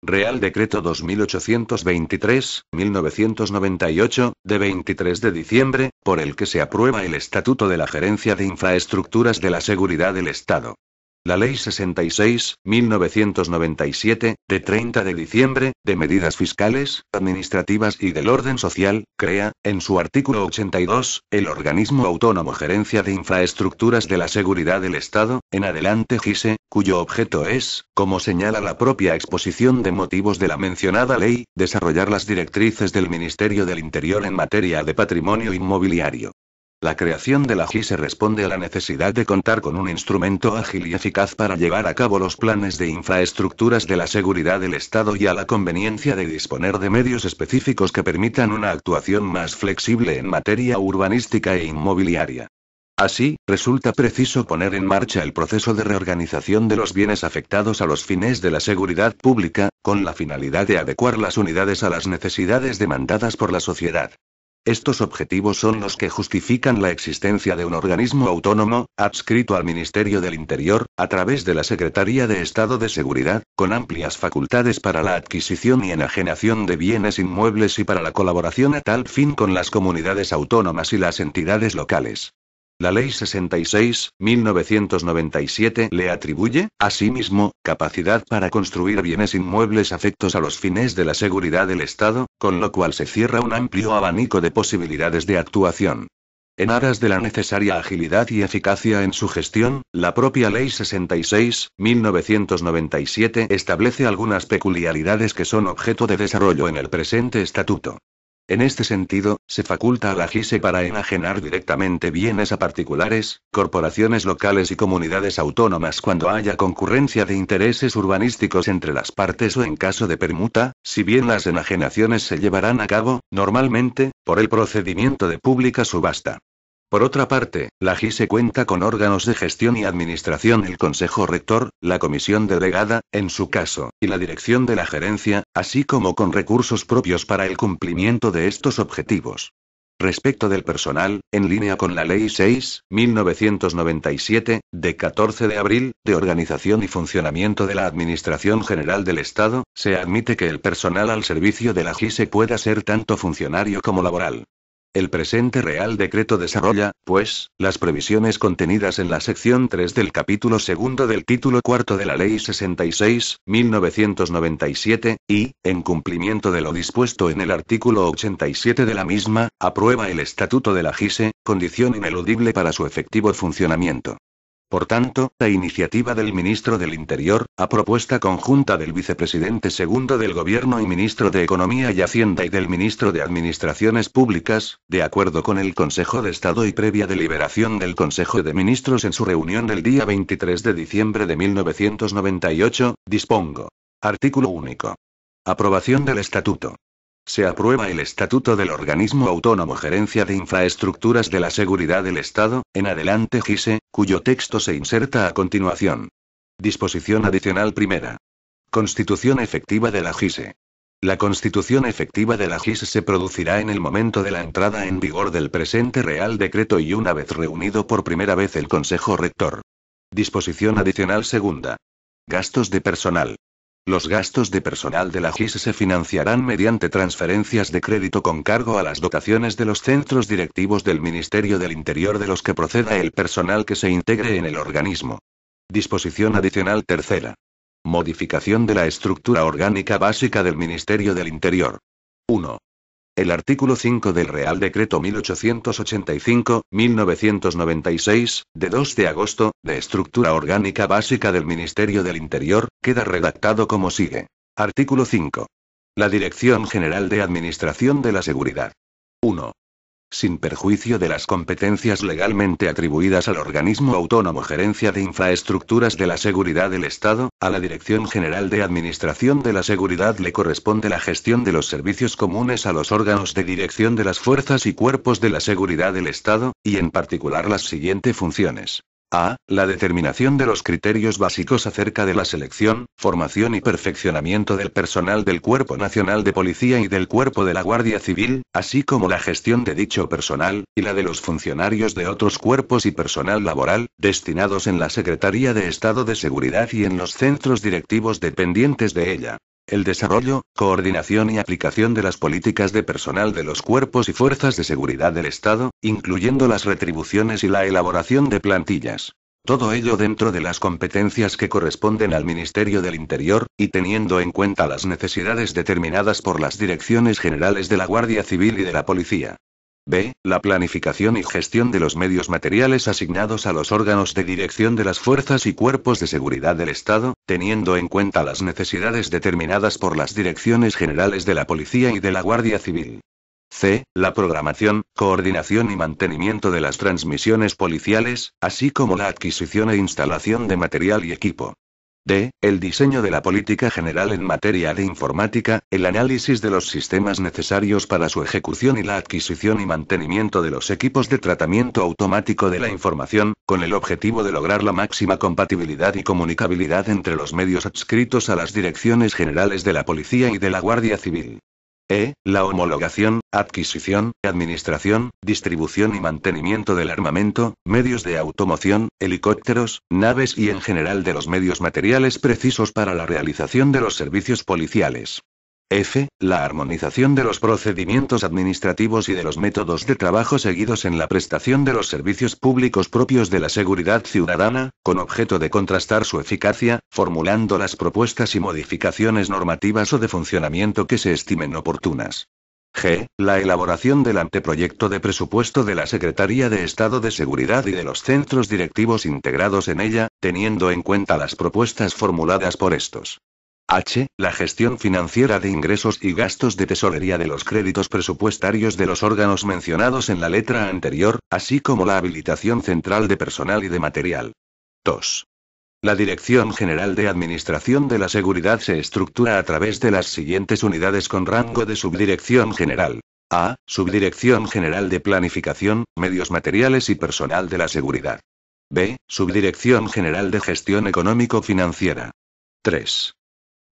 Real Decreto 2823/1998, de 23 de diciembre, por el que se aprueba el Estatuto de la Gerencia de Infraestructuras de la Seguridad del Estado. La Ley 66/1997, de 30 de diciembre, de medidas fiscales, administrativas y del orden social, crea, en su artículo 82, el Organismo Autónomo Gerencia de Infraestructuras de la Seguridad del Estado, en adelante GISE, cuyo objeto es, como señala la propia exposición de motivos de la mencionada ley, desarrollar las directrices del Ministerio del Interior en materia de patrimonio inmobiliario. La creación de la GISE responde a la necesidad de contar con un instrumento ágil y eficaz para llevar a cabo los planes de infraestructuras de la seguridad del Estado y a la conveniencia de disponer de medios específicos que permitan una actuación más flexible en materia urbanística e inmobiliaria. Así, resulta preciso poner en marcha el proceso de reorganización de los bienes afectados a los fines de la seguridad pública, con la finalidad de adecuar las unidades a las necesidades demandadas por la sociedad. Estos objetivos son los que justifican la existencia de un organismo autónomo, adscrito al Ministerio del Interior, a través de la Secretaría de Estado de Seguridad, con amplias facultades para la adquisición y enajenación de bienes inmuebles y para la colaboración a tal fin con las comunidades autónomas y las entidades locales. La Ley 66/1997 le atribuye, asimismo, capacidad para construir bienes inmuebles afectos a los fines de la seguridad del Estado, con lo cual se cierra un amplio abanico de posibilidades de actuación. En aras de la necesaria agilidad y eficacia en su gestión, la propia Ley 66/1997 establece algunas peculiaridades que son objeto de desarrollo en el presente estatuto. En este sentido, se faculta a la GISE para enajenar directamente bienes a particulares, corporaciones locales y comunidades autónomas cuando haya concurrencia de intereses urbanísticos entre las partes o en caso de permuta, si bien las enajenaciones se llevarán a cabo, normalmente, por el procedimiento de pública subasta. Por otra parte, la GISE cuenta con órganos de gestión y administración: el Consejo Rector, la Comisión Delegada, en su caso, y la Dirección de la Gerencia, así como con recursos propios para el cumplimiento de estos objetivos. Respecto del personal, en línea con la Ley 6/1997, de 14 de abril, de organización y funcionamiento de la Administración General del Estado, se admite que el personal al servicio de la GISE pueda ser tanto funcionario como laboral. El presente Real Decreto desarrolla, pues, las previsiones contenidas en la sección 3 del capítulo 2 del título 4 de la Ley 66/1997, y, en cumplimiento de lo dispuesto en el artículo 87 de la misma, aprueba el Estatuto de la GISE, condición ineludible para su efectivo funcionamiento. Por tanto, a iniciativa del Ministro del Interior, a propuesta conjunta del Vicepresidente segundo del Gobierno y Ministro de Economía y Hacienda y del Ministro de Administraciones Públicas, de acuerdo con el Consejo de Estado y previa deliberación del Consejo de Ministros en su reunión del día 23 de diciembre de 1998, dispongo. Artículo único. Aprobación del Estatuto. Se aprueba el Estatuto del Organismo Autónomo Gerencia de Infraestructuras de la Seguridad del Estado, en adelante GISE, cuyo texto se inserta a continuación. Disposición adicional primera. Constitución efectiva de la GISE. La constitución efectiva de la GISE se producirá en el momento de la entrada en vigor del presente Real Decreto y una vez reunido por primera vez el Consejo Rector. Disposición adicional segunda. Gastos de personal. Los gastos de personal de la GISE se financiarán mediante transferencias de crédito con cargo a las dotaciones de los centros directivos del Ministerio del Interior de los que proceda el personal que se integre en el organismo. Disposición adicional tercera. Modificación de la estructura orgánica básica del Ministerio del Interior. 1. El artículo 5 del Real Decreto 1885/1996, de 2 de agosto, de estructura orgánica básica del Ministerio del Interior, queda redactado como sigue. Artículo 5. La Dirección General de Administración de la Seguridad. 1. Sin perjuicio de las competencias legalmente atribuidas al Organismo Autónomo Gerencia de Infraestructuras de la Seguridad del Estado, a la Dirección General de Administración de la Seguridad le corresponde la gestión de los servicios comunes a los órganos de dirección de las fuerzas y cuerpos de la seguridad del Estado, y en particular las siguientes funciones. A. La determinación de los criterios básicos acerca de la selección, formación y perfeccionamiento del personal del Cuerpo Nacional de Policía y del Cuerpo de la Guardia Civil, así como la gestión de dicho personal, y la de los funcionarios de otros cuerpos y personal laboral, destinados en la Secretaría de Estado de Seguridad y en los centros directivos dependientes de ella. El desarrollo, coordinación y aplicación de las políticas de personal de los cuerpos y fuerzas de seguridad del Estado, incluyendo las retribuciones y la elaboración de plantillas. Todo ello dentro de las competencias que corresponden al Ministerio del Interior, y teniendo en cuenta las necesidades determinadas por las direcciones generales de la Guardia Civil y de la Policía. B. La planificación y gestión de los medios materiales asignados a los órganos de dirección de las fuerzas y cuerpos de seguridad del Estado, teniendo en cuenta las necesidades determinadas por las direcciones generales de la Policía y de la Guardia Civil. C. La programación, coordinación y mantenimiento de las transmisiones policiales, así como la adquisición e instalación de material y equipo. D. El diseño de la política general en materia de informática, el análisis de los sistemas necesarios para su ejecución y la adquisición y mantenimiento de los equipos de tratamiento automático de la información, con el objetivo de lograr la máxima compatibilidad y comunicabilidad entre los medios adscritos a las direcciones generales de la Policía y de la Guardia Civil. E. La homologación, adquisición, administración, distribución y mantenimiento del armamento, medios de automoción, helicópteros, naves y en general de los medios materiales precisos para la realización de los servicios policiales. F. La armonización de los procedimientos administrativos y de los métodos de trabajo seguidos en la prestación de los servicios públicos propios de la seguridad ciudadana, con objeto de contrastar su eficacia, formulando las propuestas y modificaciones normativas o de funcionamiento que se estimen oportunas. G. La elaboración del anteproyecto de presupuesto de la Secretaría de Estado de Seguridad y de los centros directivos integrados en ella, teniendo en cuenta las propuestas formuladas por estos. H. La gestión financiera de ingresos y gastos de tesorería de los créditos presupuestarios de los órganos mencionados en la letra anterior, así como la habilitación central de personal y de material. 2. La Dirección General de Administración de la Seguridad se estructura a través de las siguientes unidades con rango de Subdirección General. A. Subdirección General de Planificación, Medios Materiales y Personal de la Seguridad. B. Subdirección General de Gestión Económico-Financiera. 3.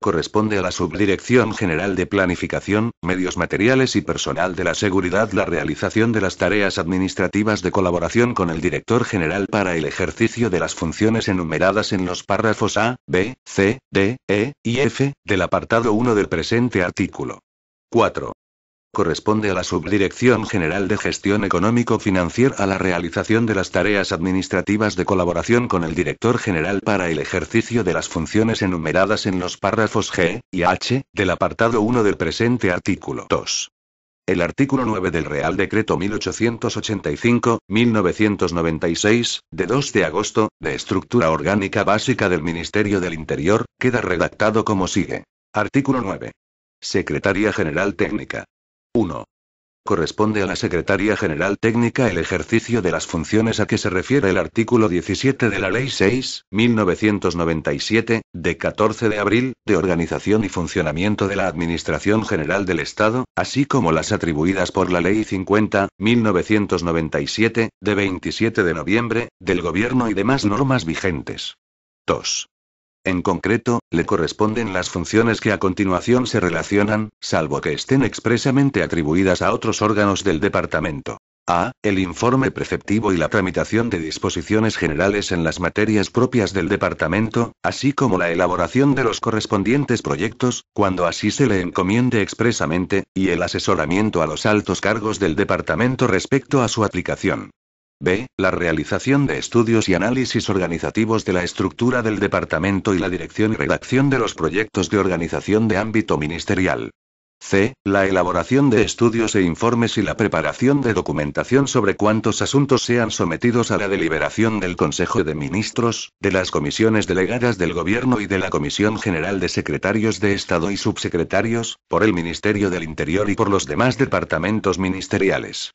Corresponde a la Subdirección General de Planificación, Medios Materiales y Personal de la Seguridad la realización de las tareas administrativas de colaboración con el Director General para el ejercicio de las funciones enumeradas en los párrafos A, B, C, D, E y F del apartado 1 del presente artículo. 4. Corresponde a la Subdirección General de Gestión Económico-Financiera a la realización de las tareas administrativas de colaboración con el Director General para el ejercicio de las funciones enumeradas en los párrafos G y H del apartado 1 del presente artículo. 2. El artículo 9 del Real Decreto 1885-1996, de 2 de agosto, de estructura orgánica básica del Ministerio del Interior, queda redactado como sigue. Artículo 9. Secretaría General Técnica. 1. Corresponde a la Secretaría General Técnica el ejercicio de las funciones a que se refiere el artículo 17 de la Ley 6.1997, de 14 de abril, de organización y funcionamiento de la Administración General del Estado, así como las atribuidas por la Ley 50.1997, de 27 de noviembre, del Gobierno y demás normas vigentes. 2. En concreto, le corresponden las funciones que a continuación se relacionan, salvo que estén expresamente atribuidas a otros órganos del Departamento. A. El informe preceptivo y la tramitación de disposiciones generales en las materias propias del Departamento, así como la elaboración de los correspondientes proyectos, cuando así se le encomiende expresamente, y el asesoramiento a los altos cargos del Departamento respecto a su aplicación. B. La realización de estudios y análisis organizativos de la estructura del departamento y la dirección y redacción de los proyectos de organización de ámbito ministerial. C. La elaboración de estudios e informes y la preparación de documentación sobre cuántos asuntos sean sometidos a la deliberación del Consejo de Ministros, de las comisiones delegadas del Gobierno y de la Comisión General de Secretarios de Estado y Subsecretarios, por el Ministerio del Interior y por los demás departamentos ministeriales.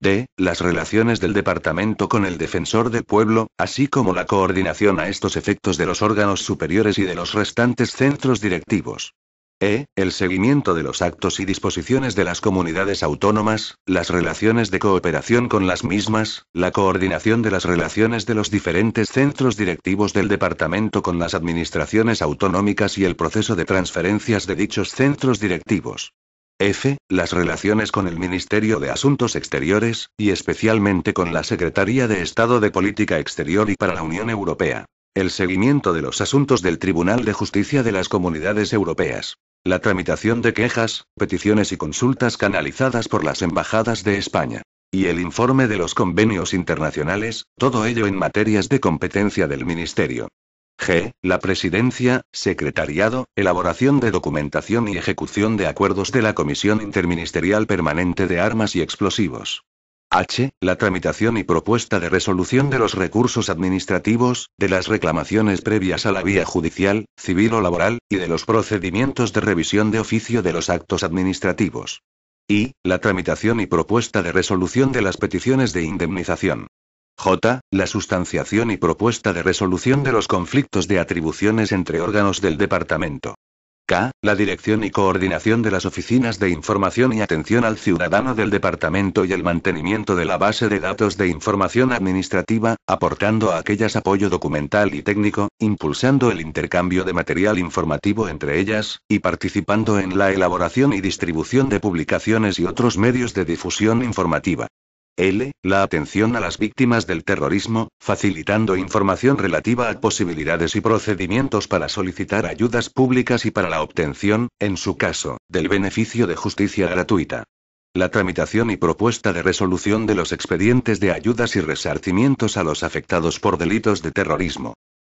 D. Las relaciones del Departamento con el Defensor del Pueblo, así como la coordinación a estos efectos de los órganos superiores y de los restantes centros directivos. E. El seguimiento de los actos y disposiciones de las comunidades autónomas, las relaciones de cooperación con las mismas, la coordinación de las relaciones de los diferentes centros directivos del Departamento con las administraciones autonómicas y el proceso de transferencias de dichos centros directivos. F. Las relaciones con el Ministerio de Asuntos Exteriores, y especialmente con la Secretaría de Estado de Política Exterior y para la Unión Europea. El seguimiento de los asuntos del Tribunal de Justicia de las Comunidades Europeas. La tramitación de quejas, peticiones y consultas canalizadas por las embajadas de España. Y el informe de los convenios internacionales, todo ello en materias de competencia del Ministerio. G. La presidencia, secretariado, elaboración de documentación y ejecución de acuerdos de la Comisión Interministerial Permanente de Armas y Explosivos. H. La tramitación y propuesta de resolución de los recursos administrativos, de las reclamaciones previas a la vía judicial, civil o laboral, y de los procedimientos de revisión de oficio de los actos administrativos. I. La tramitación y propuesta de resolución de las peticiones de indemnización. J. La sustanciación y propuesta de resolución de los conflictos de atribuciones entre órganos del Departamento. K. La dirección y coordinación de las oficinas de información y atención al ciudadano del Departamento y el mantenimiento de la base de datos de información administrativa, aportando a aquellas apoyo documental y técnico, impulsando el intercambio de material informativo entre ellas, y participando en la elaboración y distribución de publicaciones y otros medios de difusión informativa. L. La atención a las víctimas del terrorismo, facilitando información relativa a posibilidades y procedimientos para solicitar ayudas públicas y para la obtención, en su caso, del beneficio de justicia gratuita. La tramitación y propuesta de resolución de los expedientes de ayudas y resarcimientos a los afectados por delitos de terrorismo.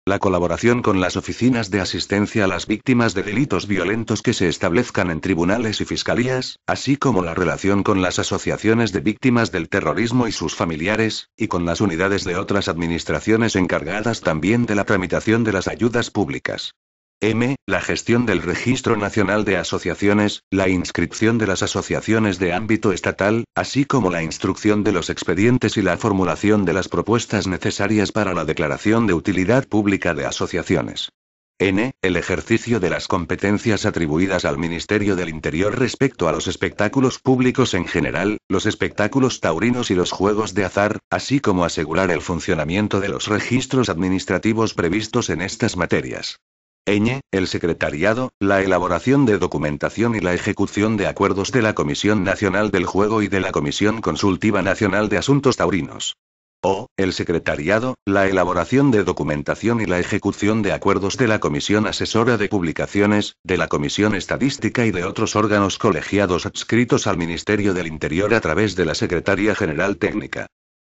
La colaboración con las oficinas de asistencia a las víctimas de delitos violentos que se establezcan en tribunales y fiscalías, así como la relación con las asociaciones de víctimas del terrorismo y sus familiares, y con las unidades de otras administraciones encargadas también de la tramitación de las ayudas públicas. M. La gestión del Registro Nacional de Asociaciones, la inscripción de las asociaciones de ámbito estatal, así como la instrucción de los expedientes y la formulación de las propuestas necesarias para la declaración de utilidad pública de asociaciones. N. El ejercicio de las competencias atribuidas al Ministerio del Interior respecto a los espectáculos públicos en general, los espectáculos taurinos y los juegos de azar, así como asegurar el funcionamiento de los registros administrativos previstos en estas materias. Ñ. El secretariado, la elaboración de documentación y la ejecución de acuerdos de la Comisión Nacional del Juego y de la Comisión Consultiva Nacional de Asuntos Taurinos. O. El secretariado, la elaboración de documentación y la ejecución de acuerdos de la Comisión Asesora de Publicaciones, de la Comisión Estadística y de otros órganos colegiados adscritos al Ministerio del Interior a través de la Secretaría General Técnica.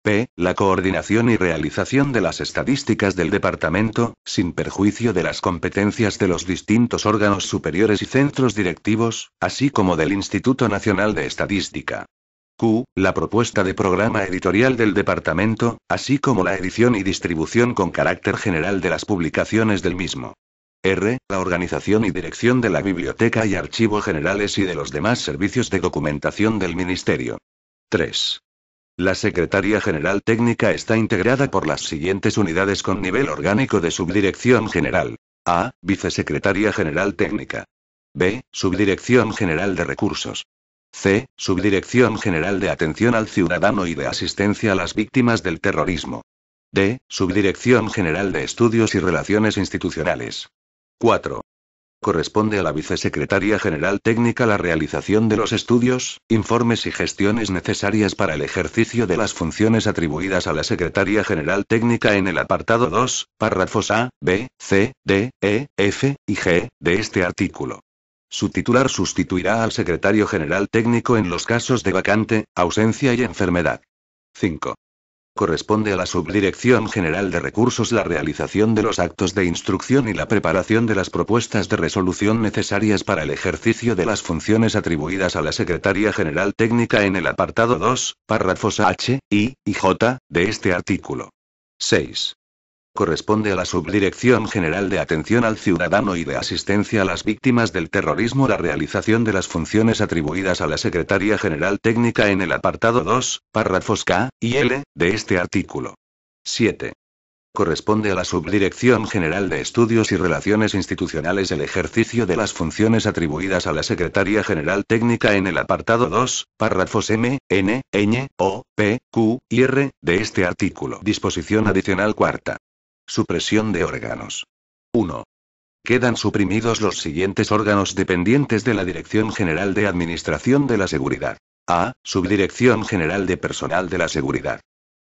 P. La coordinación y realización de las estadísticas del Departamento, sin perjuicio de las competencias de los distintos órganos superiores y centros directivos, así como del Instituto Nacional de Estadística. Q. La propuesta de programa editorial del Departamento, así como la edición y distribución con carácter general de las publicaciones del mismo. R. La organización y dirección de la Biblioteca y Archivo Generales y de los demás servicios de documentación del Ministerio. 3. La Secretaría General Técnica está integrada por las siguientes unidades con nivel orgánico de Subdirección General. A. Vicesecretaría General Técnica. B. Subdirección General de Recursos. C. Subdirección General de Atención al Ciudadano y de Asistencia a las Víctimas del Terrorismo. D. Subdirección General de Estudios y Relaciones Institucionales. 4. Corresponde a la Vicesecretaría General Técnica la realización de los estudios, informes y gestiones necesarias para el ejercicio de las funciones atribuidas a la Secretaría General Técnica en el apartado 2, párrafos A, B, C, D, E, F y G de este artículo. Su titular sustituirá al Secretario General Técnico en los casos de vacante, ausencia y enfermedad. 5. Corresponde a la Subdirección General de Recursos la realización de los actos de instrucción y la preparación de las propuestas de resolución necesarias para el ejercicio de las funciones atribuidas a la Secretaría General Técnica en el apartado 2, párrafos H, I y J de este artículo. 6. Corresponde a la Subdirección General de Atención al Ciudadano y de Asistencia a las Víctimas del Terrorismo la realización de las funciones atribuidas a la Secretaría General Técnica en el apartado 2, párrafos K y L de este artículo. 7. Corresponde a la Subdirección General de Estudios y Relaciones Institucionales el ejercicio de las funciones atribuidas a la Secretaría General Técnica en el apartado 2, párrafos M, N, Ñ, O, P, Q y R de este artículo. Disposición adicional cuarta. Supresión de órganos. 1. Quedan suprimidos los siguientes órganos dependientes de la Dirección General de Administración de la Seguridad. A. Subdirección General de Personal de la Seguridad.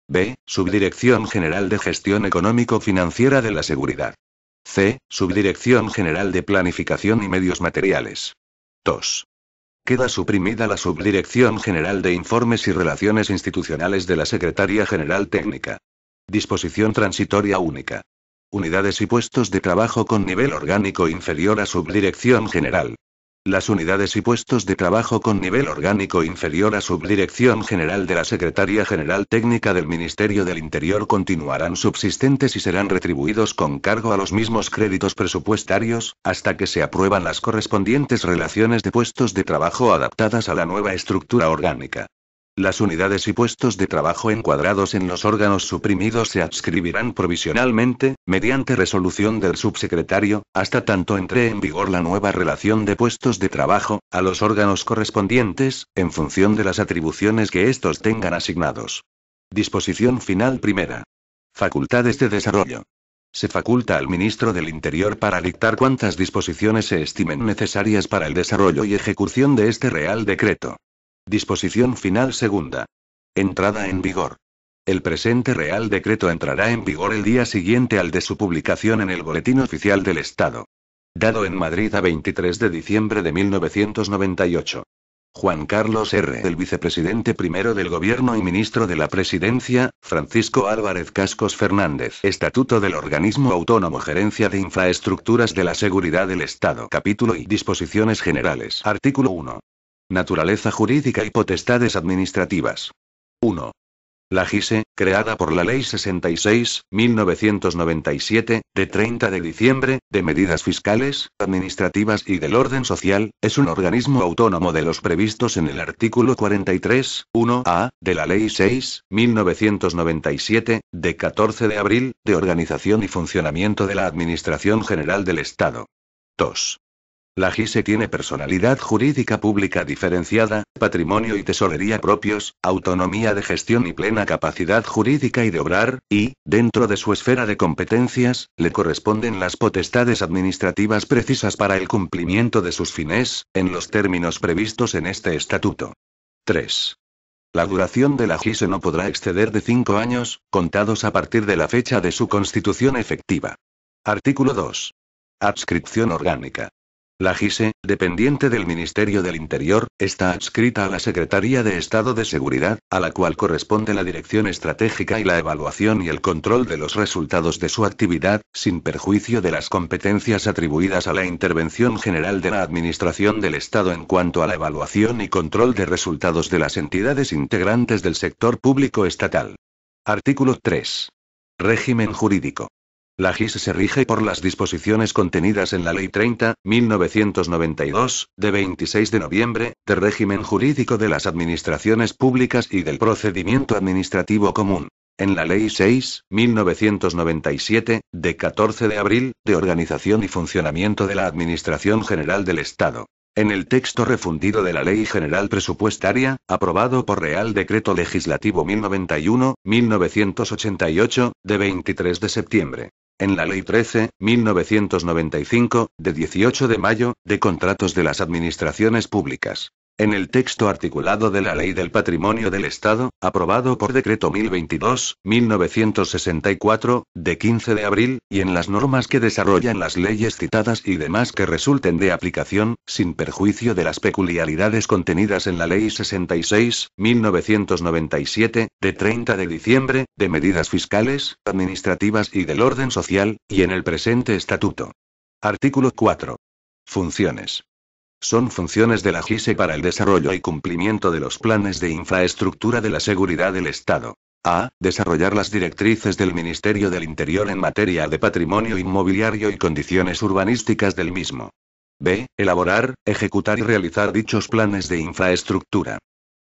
B. Subdirección General de Gestión Económico-Financiera de la Seguridad. C. Subdirección General de Planificación y Medios Materiales. 2. Queda suprimida la Subdirección General de Informes y Relaciones Institucionales de la Secretaría General Técnica. Disposición transitoria única. Unidades y puestos de trabajo con nivel orgánico inferior a Subdirección General. Las unidades y puestos de trabajo con nivel orgánico inferior a Subdirección General de la Secretaría General Técnica del Ministerio del Interior continuarán subsistentes y serán retribuidos con cargo a los mismos créditos presupuestarios, hasta que se aprueban las correspondientes relaciones de puestos de trabajo adaptadas a la nueva estructura orgánica. Las unidades y puestos de trabajo encuadrados en los órganos suprimidos se adscribirán provisionalmente, mediante resolución del subsecretario, hasta tanto entre en vigor la nueva relación de puestos de trabajo, a los órganos correspondientes, en función de las atribuciones que estos tengan asignados. Disposición final primera. Facultades de desarrollo. Se faculta al ministro del Interior para dictar cuantas disposiciones se estimen necesarias para el desarrollo y ejecución de este Real Decreto. Disposición final segunda. Entrada en vigor. El presente Real Decreto entrará en vigor el día siguiente al de su publicación en el Boletín Oficial del Estado. Dado en Madrid a 23 de diciembre de 1998. Juan Carlos R. El vicepresidente primero del Gobierno y ministro de la Presidencia, Francisco Álvarez Cascos Fernández. Estatuto del Organismo Autónomo Gerencia de Infraestructuras de la Seguridad del Estado. Capítulo y disposiciones generales. Artículo 1. Naturaleza jurídica y potestades administrativas. 1. La GISE, creada por la Ley 66/1997, de 30 de diciembre, de medidas fiscales, administrativas y del orden social, es un organismo autónomo de los previstos en el artículo 43, 1a, de la Ley 6/1997, de 14 de abril, de organización y funcionamiento de la Administración General del Estado. 2. La GISE tiene personalidad jurídica pública diferenciada, patrimonio y tesorería propios, autonomía de gestión y plena capacidad jurídica y de obrar, y, dentro de su esfera de competencias, le corresponden las potestades administrativas precisas para el cumplimiento de sus fines, en los términos previstos en este estatuto. 3. La duración de la GISE no podrá exceder de 5 años, contados a partir de la fecha de su constitución efectiva. Artículo 2. Adscripción orgánica. La GISE, dependiente del Ministerio del Interior, está adscrita a la Secretaría de Estado de Seguridad, a la cual corresponde la dirección estratégica y la evaluación y el control de los resultados de su actividad, sin perjuicio de las competencias atribuidas a la Intervención General de la Administración del Estado en cuanto a la evaluación y control de resultados de las entidades integrantes del sector público estatal. Artículo 3. Régimen jurídico. La GISE se rige por las disposiciones contenidas en la Ley 30/1992, de 26 de noviembre, de régimen jurídico de las administraciones públicas y del procedimiento administrativo común. En la Ley 6/1997, de 14 de abril, de organización y funcionamiento de la Administración General del Estado. En el texto refundido de la Ley General Presupuestaria, aprobado por Real Decreto Legislativo 1091/1988, de 23 de septiembre. En la Ley 13/1995, de 18 de mayo, de contratos de las administraciones públicas. En el texto articulado de la Ley del Patrimonio del Estado, aprobado por Decreto 1022/1964, de 15 de abril, y en las normas que desarrollan las leyes citadas y demás que resulten de aplicación, sin perjuicio de las peculiaridades contenidas en la Ley 66/1997, de 30 de diciembre, de medidas fiscales, administrativas y del orden social, y en el presente estatuto. Artículo 4. Funciones. Son funciones de la GISE para el desarrollo y cumplimiento de los planes de infraestructura de la seguridad del Estado. A. Desarrollar las directrices del Ministerio del Interior en materia de patrimonio inmobiliario y condiciones urbanísticas del mismo. B. Elaborar, ejecutar y realizar dichos planes de infraestructura.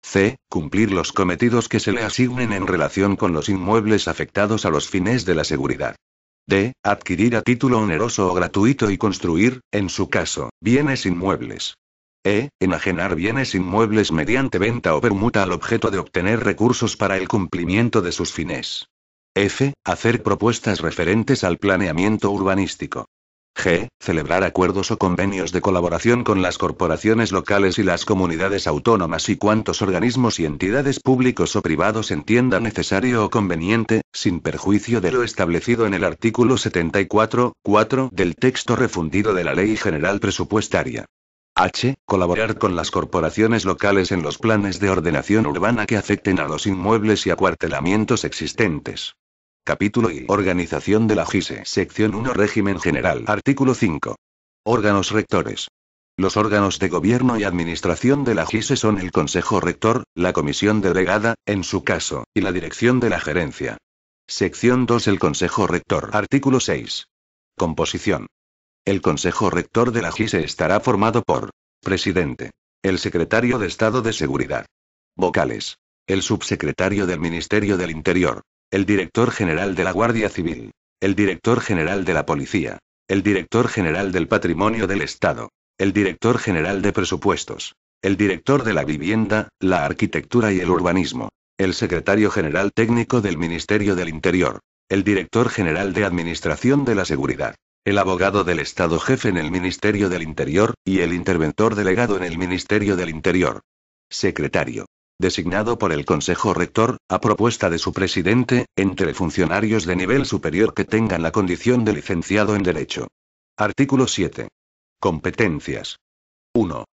C. Cumplir los cometidos que se le asignen en relación con los inmuebles afectados a los fines de la seguridad. D. Adquirir a título oneroso o gratuito y construir, en su caso, bienes inmuebles. E. Enajenar bienes inmuebles mediante venta o permuta al objeto de obtener recursos para el cumplimiento de sus fines. F. Hacer propuestas referentes al planeamiento urbanístico. G. Celebrar acuerdos o convenios de colaboración con las corporaciones locales y las comunidades autónomas y cuantos organismos y entidades públicos o privados entienda necesario o conveniente, sin perjuicio de lo establecido en el artículo 74.4 del texto refundido de la Ley General Presupuestaria. H. Colaborar con las corporaciones locales en los planes de ordenación urbana que afecten a los inmuebles y acuartelamientos existentes. Capítulo I. Organización de la GISE. Sección 1. Régimen general. Artículo 5. Órganos rectores. Los órganos de gobierno y administración de la GISE son el Consejo Rector, la Comisión Delegada, en su caso, y la Dirección de la Gerencia. Sección 2. El Consejo Rector. Artículo 6. Composición. El Consejo Rector de la GISE estará formado por: Presidente. El Secretario de Estado de Seguridad. Vocales. El Subsecretario del Ministerio del Interior. El Director General de la Guardia Civil. El Director General de la Policía. El Director General del Patrimonio del Estado. El Director General de Presupuestos. El Director de la Vivienda, la Arquitectura y el Urbanismo. El Secretario General Técnico del Ministerio del Interior. El Director General de Administración de la Seguridad. El Abogado del Estado Jefe en el Ministerio del Interior, y el Interventor Delegado en el Ministerio del Interior. Secretario. Designado por el Consejo Rector, a propuesta de su presidente, entre funcionarios de nivel superior que tengan la condición de licenciado en Derecho. Artículo 7. Competencias. 1.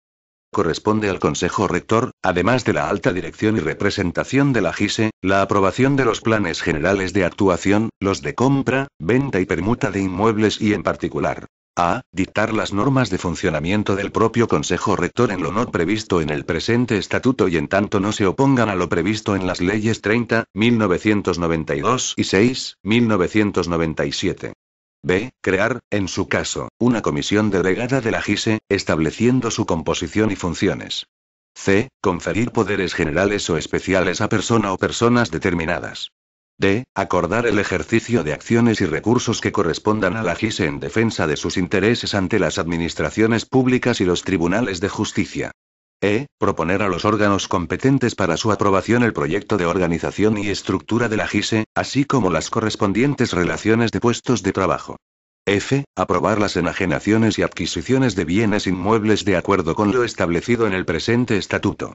Corresponde al Consejo Rector, además de la alta dirección y representación de la GISE, la aprobación de los planes generales de actuación, los de compra, venta y permuta de inmuebles y en particular, a. Dictar las normas de funcionamiento del propio Consejo Rector en lo no previsto en el presente estatuto y en tanto no se opongan a lo previsto en las leyes 30, 1992 y 6, 1997. B. Crear, en su caso, una comisión delegada de la GISE, estableciendo su composición y funciones. C. Conferir poderes generales o especiales a persona o personas determinadas. D. Acordar el ejercicio de acciones y recursos que correspondan a la GISE en defensa de sus intereses ante las administraciones públicas y los tribunales de justicia. E. Proponer a los órganos competentes para su aprobación el proyecto de organización y estructura de la GISE, así como las correspondientes relaciones de puestos de trabajo. F. Aprobar las enajenaciones y adquisiciones de bienes inmuebles de acuerdo con lo establecido en el presente estatuto.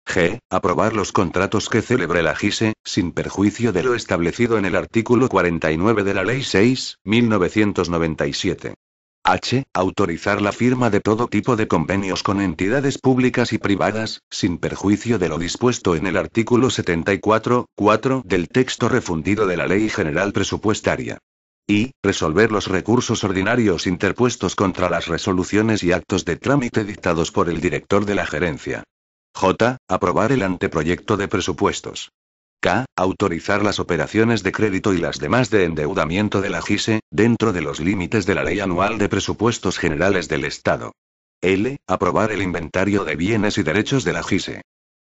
G. Aprobar los contratos que celebre la GISE, sin perjuicio de lo establecido en el artículo 49 de la Ley 6, 1997. H. Autorizar la firma de todo tipo de convenios con entidades públicas y privadas, sin perjuicio de lo dispuesto en el artículo 74.4 del texto refundido de la Ley General Presupuestaria. I. Resolver los recursos ordinarios interpuestos contra las resoluciones y actos de trámite dictados por el director de la gerencia. J. Aprobar el anteproyecto de presupuestos. K. Autorizar las operaciones de crédito y las demás de endeudamiento de la GISE, dentro de los límites de la Ley Anual de Presupuestos Generales del Estado. L. Aprobar el inventario de bienes y derechos de la GISE.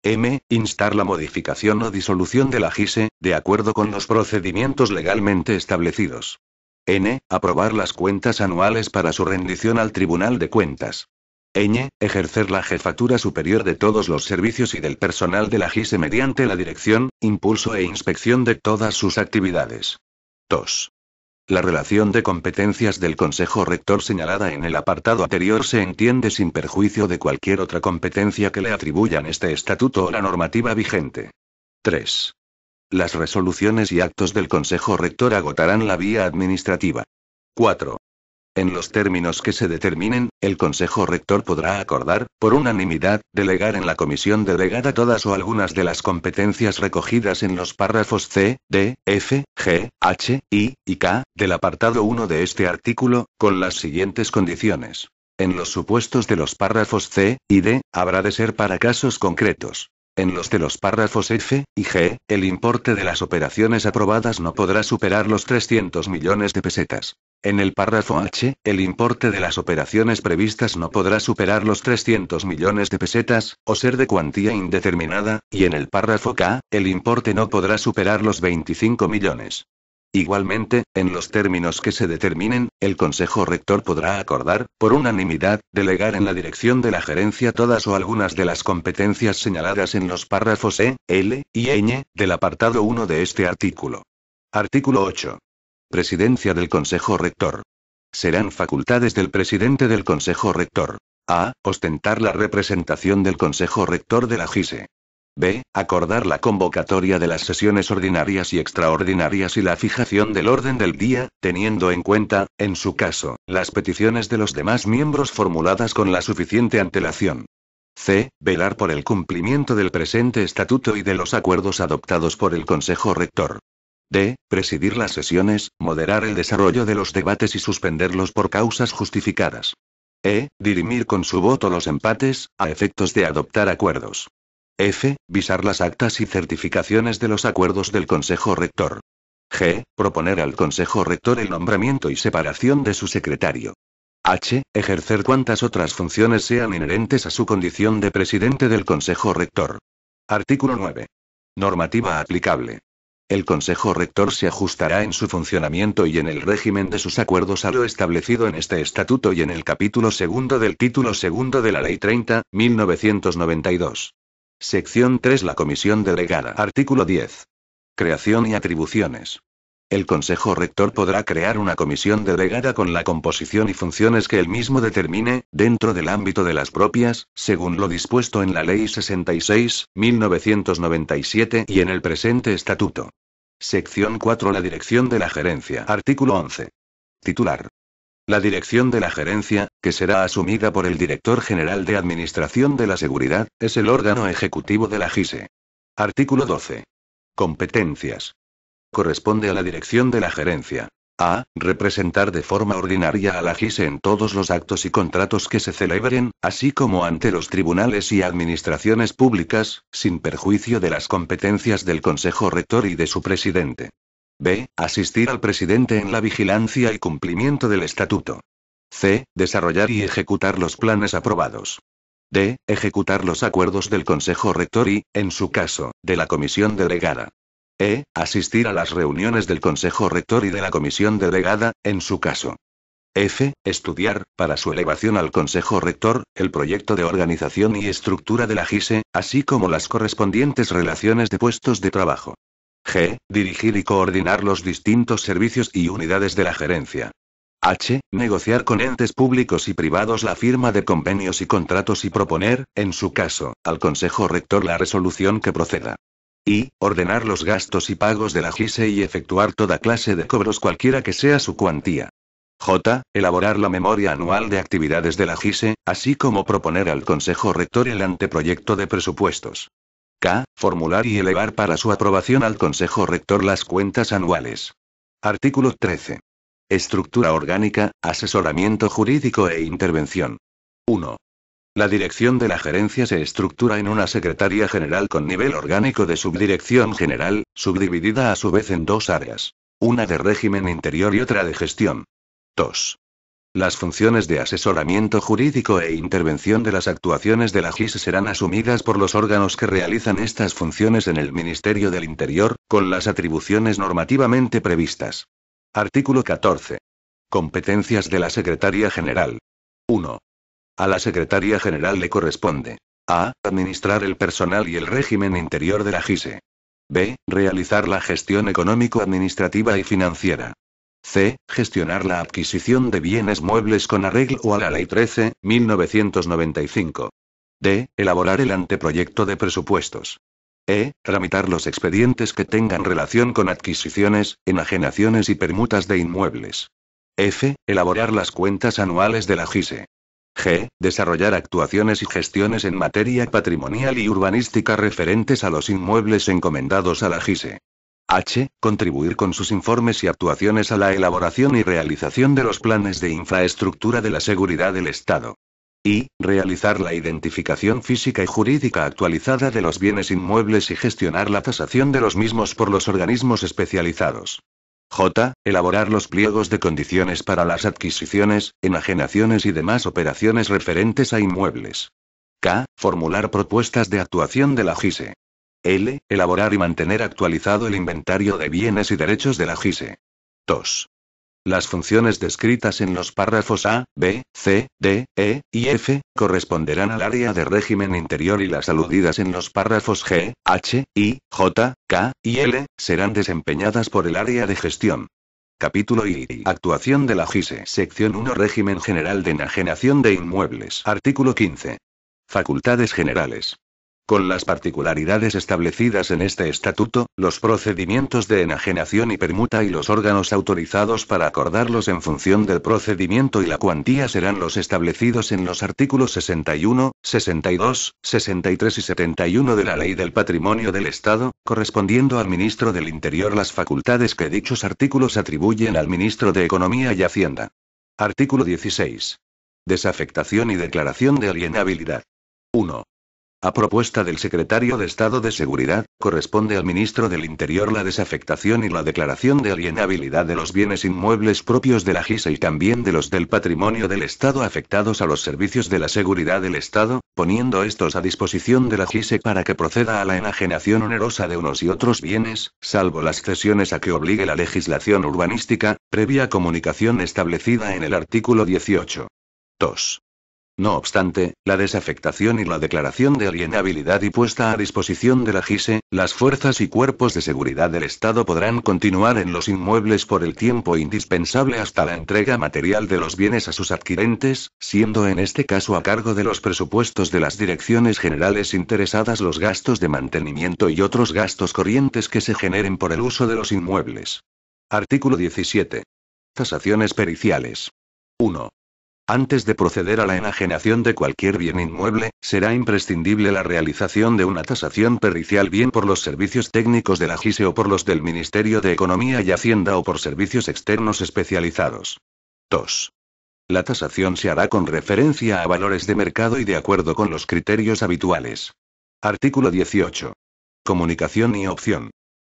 M. Instar la modificación o disolución de la GISE, de acuerdo con los procedimientos legalmente establecidos. N. Aprobar las cuentas anuales para su rendición al Tribunal de Cuentas. Ñ. Ejercer la jefatura superior de todos los servicios y del personal de la GISE mediante la dirección, impulso e inspección de todas sus actividades. 2. La relación de competencias del Consejo Rector señalada en el apartado anterior se entiende sin perjuicio de cualquier otra competencia que le atribuyan este estatuto o la normativa vigente. 3. Las resoluciones y actos del Consejo Rector agotarán la vía administrativa. 4. En los términos que se determinen, el Consejo Rector podrá acordar, por unanimidad, delegar en la comisión delegada todas o algunas de las competencias recogidas en los párrafos C, D, F, G, H, I y K del apartado 1 de este artículo, con las siguientes condiciones. En los supuestos de los párrafos C y D, habrá de ser para casos concretos. En los de los párrafos F y G, el importe de las operaciones aprobadas no podrá superar los 300 millones de pesetas. En el párrafo H, el importe de las operaciones previstas no podrá superar los 300 millones de pesetas, o ser de cuantía indeterminada, y en el párrafo K, el importe no podrá superar los 25 millones. Igualmente, en los términos que se determinen, el Consejo Rector podrá acordar, por unanimidad, delegar en la dirección de la gerencia todas o algunas de las competencias señaladas en los párrafos E, L y Ñ del apartado 1 de este artículo. Artículo 8. Presidencia del Consejo Rector. Serán facultades del presidente del Consejo Rector. A. Ostentar la representación del Consejo Rector de la GISE. B. Acordar la convocatoria de las sesiones ordinarias y extraordinarias y la fijación del orden del día, teniendo en cuenta, en su caso, las peticiones de los demás miembros formuladas con la suficiente antelación. C. Velar por el cumplimiento del presente estatuto y de los acuerdos adoptados por el Consejo Rector. D. Presidir las sesiones, moderar el desarrollo de los debates y suspenderlos por causas justificadas. E. Dirimir con su voto los empates, a efectos de adoptar acuerdos. F. Visar las actas y certificaciones de los acuerdos del Consejo Rector. G. Proponer al Consejo Rector el nombramiento y separación de su secretario. H. Ejercer cuantas otras funciones sean inherentes a su condición de presidente del Consejo Rector. Artículo 9. Normativa aplicable. El Consejo Rector se ajustará en su funcionamiento y en el régimen de sus acuerdos a lo establecido en este estatuto y en el capítulo segundo del título segundo de la Ley 30, 1992. Sección 3. La Comisión Delegada. Artículo 10. Creación y atribuciones. El Consejo Rector podrá crear una comisión delegada con la composición y funciones que él mismo determine, dentro del ámbito de las propias, según lo dispuesto en la Ley 66, 1997 y en el presente estatuto. Sección 4. La Dirección de la Gerencia. Artículo 11. Titular. La dirección de la gerencia, que será asumida por el Director General de Administración de la Seguridad, es el órgano ejecutivo de la GISE. Artículo 12. Competencias. Corresponde a la dirección de la gerencia. A. Representar de forma ordinaria a la GISE en todos los actos y contratos que se celebren, así como ante los tribunales y administraciones públicas, sin perjuicio de las competencias del Consejo Rector y de su presidente. B. Asistir al presidente en la vigilancia y cumplimiento del estatuto. C. Desarrollar y ejecutar los planes aprobados. D. Ejecutar los acuerdos del Consejo Rector y, en su caso, de la comisión delegada. E. Asistir a las reuniones del Consejo Rector y de la comisión delegada, en su caso. F. Estudiar, para su elevación al Consejo Rector, el proyecto de organización y estructura de la GISE, así como las correspondientes relaciones de puestos de trabajo. G. Dirigir y coordinar los distintos servicios y unidades de la gerencia. H. Negociar con entes públicos y privados la firma de convenios y contratos y proponer, en su caso, al Consejo Rector la resolución que proceda. I. Ordenar los gastos y pagos de la GISE y efectuar toda clase de cobros cualquiera que sea su cuantía. J. Elaborar la memoria anual de actividades de la GISE, así como proponer al Consejo Rector el anteproyecto de presupuestos. K. Formular y elevar para su aprobación al Consejo Rector las cuentas anuales. Artículo 13. Estructura orgánica, asesoramiento jurídico e intervención. 1. La dirección de la gerencia se estructura en una Secretaría General con nivel orgánico de Subdirección General, subdividida a su vez en dos áreas. Una de régimen interior y otra de gestión. 2. Las funciones de asesoramiento jurídico e intervención de las actuaciones de la GISE serán asumidas por los órganos que realizan estas funciones en el Ministerio del Interior, con las atribuciones normativamente previstas. Artículo 14. Competencias de la Secretaría General. 1. A la Secretaría General le corresponde: a. Administrar el personal y el régimen interior de la GISE. b. Realizar la gestión económico-administrativa y financiera. C. Gestionar la adquisición de bienes muebles con arreglo a la Ley 13, 1995. D. Elaborar el anteproyecto de presupuestos. E. Tramitar los expedientes que tengan relación con adquisiciones, enajenaciones y permutas de inmuebles. F. Elaborar las cuentas anuales de la GISE. G. Desarrollar actuaciones y gestiones en materia patrimonial y urbanística referentes a los inmuebles encomendados a la GISE. H. Contribuir con sus informes y actuaciones a la elaboración y realización de los planes de infraestructura de la seguridad del Estado. I. Realizar la identificación física y jurídica actualizada de los bienes inmuebles y gestionar la tasación de los mismos por los organismos especializados. J. Elaborar los pliegos de condiciones para las adquisiciones, enajenaciones y demás operaciones referentes a inmuebles. K. Formular propuestas de actuación de la GISE. L. Elaborar y mantener actualizado el inventario de bienes y derechos de la GISE. 2. Las funciones descritas en los párrafos A, B, C, D, E y F corresponderán al área de régimen interior y las aludidas en los párrafos G, H, I, J, K y L serán desempeñadas por el área de gestión. Capítulo I. Actuación de la GISE. Sección 1. Régimen general de enajenación de inmuebles. Artículo 15. Facultades generales. Con las particularidades establecidas en este estatuto, los procedimientos de enajenación y permuta y los órganos autorizados para acordarlos en función del procedimiento y la cuantía serán los establecidos en los artículos 61, 62, 63 y 71 de la Ley del Patrimonio del Estado, correspondiendo al Ministro del Interior las facultades que dichos artículos atribuyen al Ministro de Economía y Hacienda. Artículo 16. Desafectación y declaración de alienabilidad. 1. A propuesta del Secretario de Estado de Seguridad, corresponde al Ministro del Interior la desafectación y la declaración de alienabilidad de los bienes inmuebles propios de la GISE y también de los del patrimonio del Estado afectados a los servicios de la seguridad del Estado, poniendo estos a disposición de la GISE para que proceda a la enajenación onerosa de unos y otros bienes, salvo las cesiones a que obligue la legislación urbanística, previa comunicación establecida en el artículo 18. 2. No obstante, la desafectación y la declaración de alienabilidad y puesta a disposición de la GISE, las fuerzas y cuerpos de seguridad del Estado podrán continuar en los inmuebles por el tiempo indispensable hasta la entrega material de los bienes a sus adquirentes, siendo en este caso a cargo de los presupuestos de las direcciones generales interesadas los gastos de mantenimiento y otros gastos corrientes que se generen por el uso de los inmuebles. Artículo 17. Tasaciones periciales. 1. Antes de proceder a la enajenación de cualquier bien inmueble, será imprescindible la realización de una tasación pericial bien por los servicios técnicos de la GISE o por los del Ministerio de Economía y Hacienda o por servicios externos especializados. 2. La tasación se hará con referencia a valores de mercado y de acuerdo con los criterios habituales. Artículo 18. Comunicación y opción.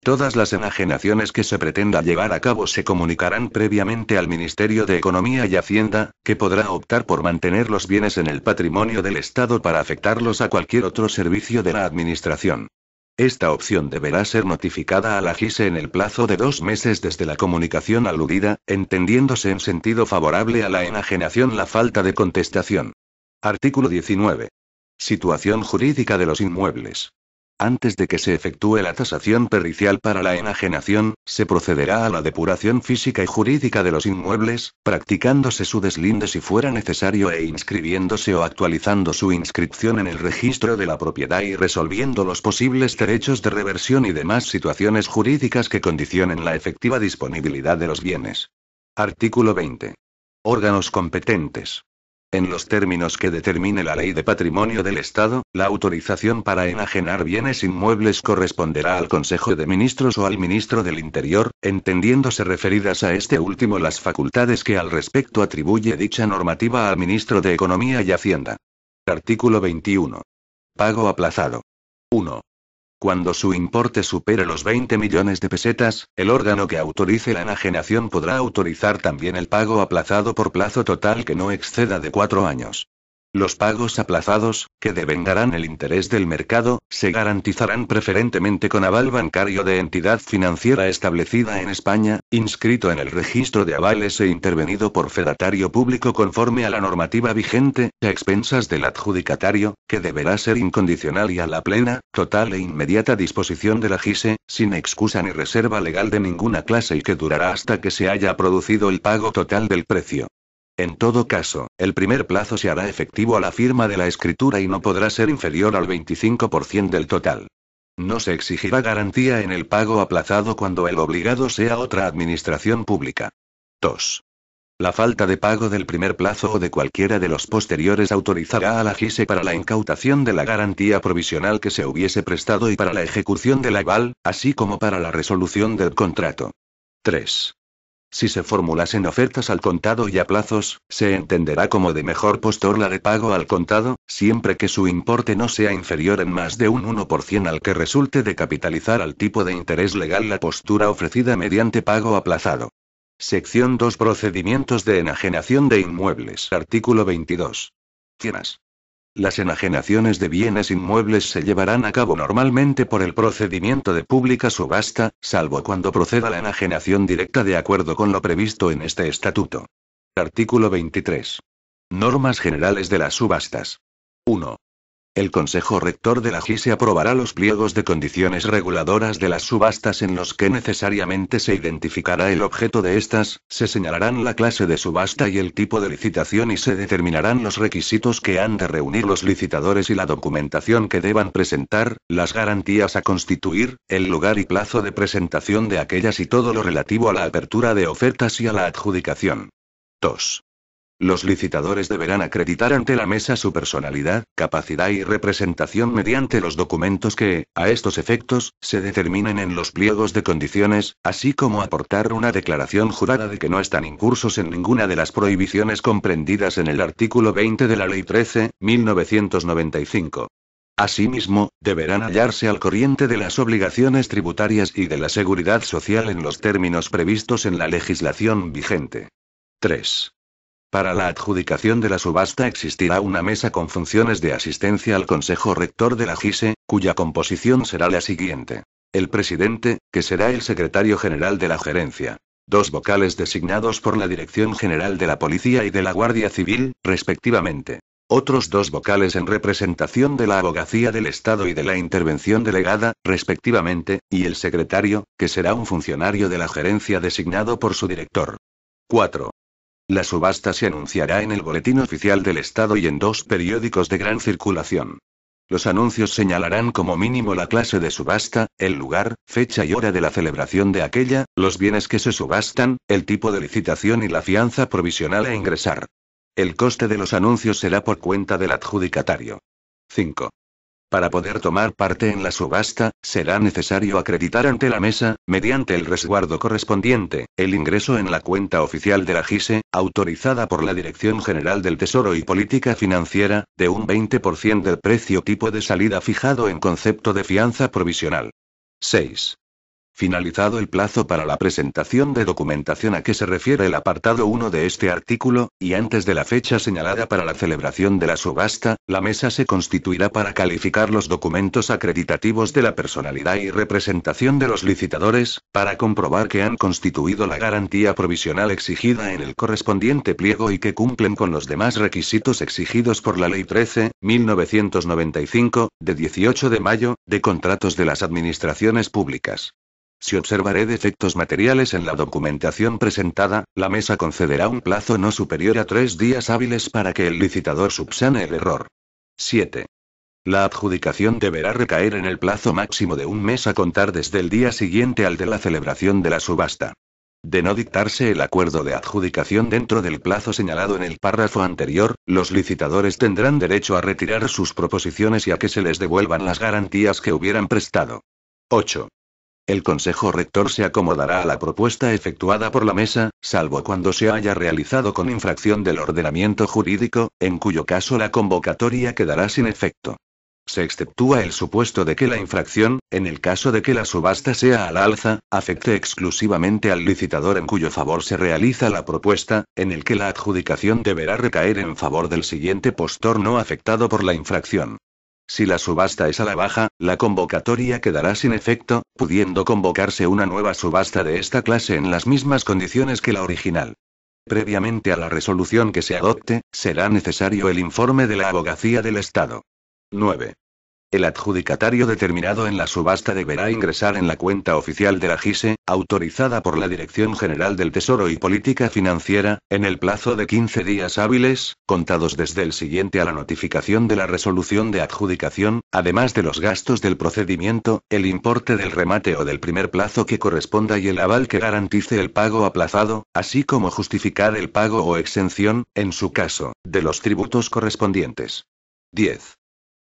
Todas las enajenaciones que se pretenda llevar a cabo se comunicarán previamente al Ministerio de Economía y Hacienda, que podrá optar por mantener los bienes en el patrimonio del Estado para afectarlos a cualquier otro servicio de la Administración. Esta opción deberá ser notificada a la GISE en el plazo de 2 meses desde la comunicación aludida, entendiéndose en sentido favorable a la enajenación la falta de contestación. Artículo 19. Situación jurídica de los inmuebles. Antes de que se efectúe la tasación pericial para la enajenación, se procederá a la depuración física y jurídica de los inmuebles, practicándose su deslinde si fuera necesario e inscribiéndose o actualizando su inscripción en el registro de la propiedad y resolviendo los posibles derechos de reversión y demás situaciones jurídicas que condicionen la efectiva disponibilidad de los bienes. Artículo 20. Órganos competentes. En los términos que determine la Ley de Patrimonio del Estado, la autorización para enajenar bienes inmuebles corresponderá al Consejo de Ministros o al Ministro del Interior, entendiéndose referidas a este último las facultades que al respecto atribuye dicha normativa al Ministro de Economía y Hacienda. Artículo 21. Pago aplazado. 1. Cuando su importe supere los 20 millones de pesetas, el órgano que autorice la enajenación podrá autorizar también el pago aplazado por plazo total que no exceda de 4 años. Los pagos aplazados, que devengarán el interés del mercado, se garantizarán preferentemente con aval bancario de entidad financiera establecida en España, inscrito en el registro de avales e intervenido por fedatario público conforme a la normativa vigente, a expensas del adjudicatario, que deberá ser incondicional y a la plena, total e inmediata disposición de la GISE, sin excusa ni reserva legal de ninguna clase y que durará hasta que se haya producido el pago total del precio. En todo caso, el primer plazo se hará efectivo a la firma de la escritura y no podrá ser inferior al 25% del total. No se exigirá garantía en el pago aplazado cuando el obligado sea otra administración pública. 2. La falta de pago del primer plazo o de cualquiera de los posteriores autorizará a la GISE para la incautación de la garantía provisional que se hubiese prestado y para la ejecución del aval, así como para la resolución del contrato. 3. Si se formulasen ofertas al contado y a plazos, se entenderá como de mejor postor la de pago al contado, siempre que su importe no sea inferior en más de un 1% al que resulte de capitalizar al tipo de interés legal la postura ofrecida mediante pago aplazado. Sección 2. Procedimientos de enajenación de inmuebles. Artículo 22. Cienas. Las enajenaciones de bienes inmuebles se llevarán a cabo normalmente por el procedimiento de pública subasta, salvo cuando proceda la enajenación directa de acuerdo con lo previsto en este estatuto. Artículo 23. Normas generales de las subastas. 1. El Consejo Rector de la GISE aprobará los pliegos de condiciones reguladoras de las subastas en los que necesariamente se identificará el objeto de estas, se señalarán la clase de subasta y el tipo de licitación y se determinarán los requisitos que han de reunir los licitadores y la documentación que deban presentar, las garantías a constituir, el lugar y plazo de presentación de aquellas y todo lo relativo a la apertura de ofertas y a la adjudicación. 2. Los licitadores deberán acreditar ante la mesa su personalidad, capacidad y representación mediante los documentos que, a estos efectos, se determinen en los pliegos de condiciones, así como aportar una declaración jurada de que no están incursos en ninguna de las prohibiciones comprendidas en el artículo 20 de la Ley 13.1995. Asimismo, deberán hallarse al corriente de las obligaciones tributarias y de la seguridad social en los términos previstos en la legislación vigente. 3. Para la adjudicación de la subasta existirá una mesa con funciones de asistencia al Consejo Rector de la GISE, cuya composición será la siguiente. El presidente, que será el secretario general de la gerencia. 2 vocales designados por la Dirección General de la Policía y de la Guardia Civil, respectivamente. Otros 2 vocales en representación de la Abogacía del Estado y de la Intervención Delegada, respectivamente, y el secretario, que será un funcionario de la gerencia designado por su director. 4. La subasta se anunciará en el Boletín Oficial del Estado y en 2 periódicos de gran circulación. Los anuncios señalarán como mínimo la clase de subasta, el lugar, fecha y hora de la celebración de aquella, los bienes que se subastan, el tipo de licitación y la fianza provisional a ingresar. El coste de los anuncios será por cuenta del adjudicatario. 5. Para poder tomar parte en la subasta, será necesario acreditar ante la mesa, mediante el resguardo correspondiente, el ingreso en la cuenta oficial de la GISE, autorizada por la Dirección General del Tesoro y Política Financiera, de un 20% del precio tipo de salida fijado en concepto de fianza provisional. 6. Finalizado el plazo para la presentación de documentación a que se refiere el apartado 1 de este artículo, y antes de la fecha señalada para la celebración de la subasta, la mesa se constituirá para calificar los documentos acreditativos de la personalidad y representación de los licitadores, para comprobar que han constituido la garantía provisional exigida en el correspondiente pliego y que cumplen con los demás requisitos exigidos por la Ley 13.1995, de 18 de mayo, de contratos de las administraciones públicas. Si observaré defectos materiales en la documentación presentada, la mesa concederá un plazo no superior a 3 días hábiles para que el licitador subsane el error. 7. La adjudicación deberá recaer en el plazo máximo de un mes a contar desde el día siguiente al de la celebración de la subasta. De no dictarse el acuerdo de adjudicación dentro del plazo señalado en el párrafo anterior, los licitadores tendrán derecho a retirar sus proposiciones y a que se les devuelvan las garantías que hubieran prestado. 8. El Consejo Rector se acomodará a la propuesta efectuada por la mesa, salvo cuando se haya realizado con infracción del ordenamiento jurídico, en cuyo caso la convocatoria quedará sin efecto. Se exceptúa el supuesto de que la infracción, en el caso de que la subasta sea al alza, afecte exclusivamente al licitador en cuyo favor se realiza la propuesta, en el que la adjudicación deberá recaer en favor del siguiente postor no afectado por la infracción. Si la subasta es a la baja, la convocatoria quedará sin efecto, pudiendo convocarse una nueva subasta de esta clase en las mismas condiciones que la original. Previamente a la resolución que se adopte, será necesario el informe de la Abogacía del Estado. 9. El adjudicatario determinado en la subasta deberá ingresar en la cuenta oficial de la GISE, autorizada por la Dirección General del Tesoro y Política Financiera, en el plazo de 15 días hábiles, contados desde el siguiente a la notificación de la resolución de adjudicación, además de los gastos del procedimiento, el importe del remate o del primer plazo que corresponda y el aval que garantice el pago aplazado, así como justificar el pago o exención, en su caso, de los tributos correspondientes. 10.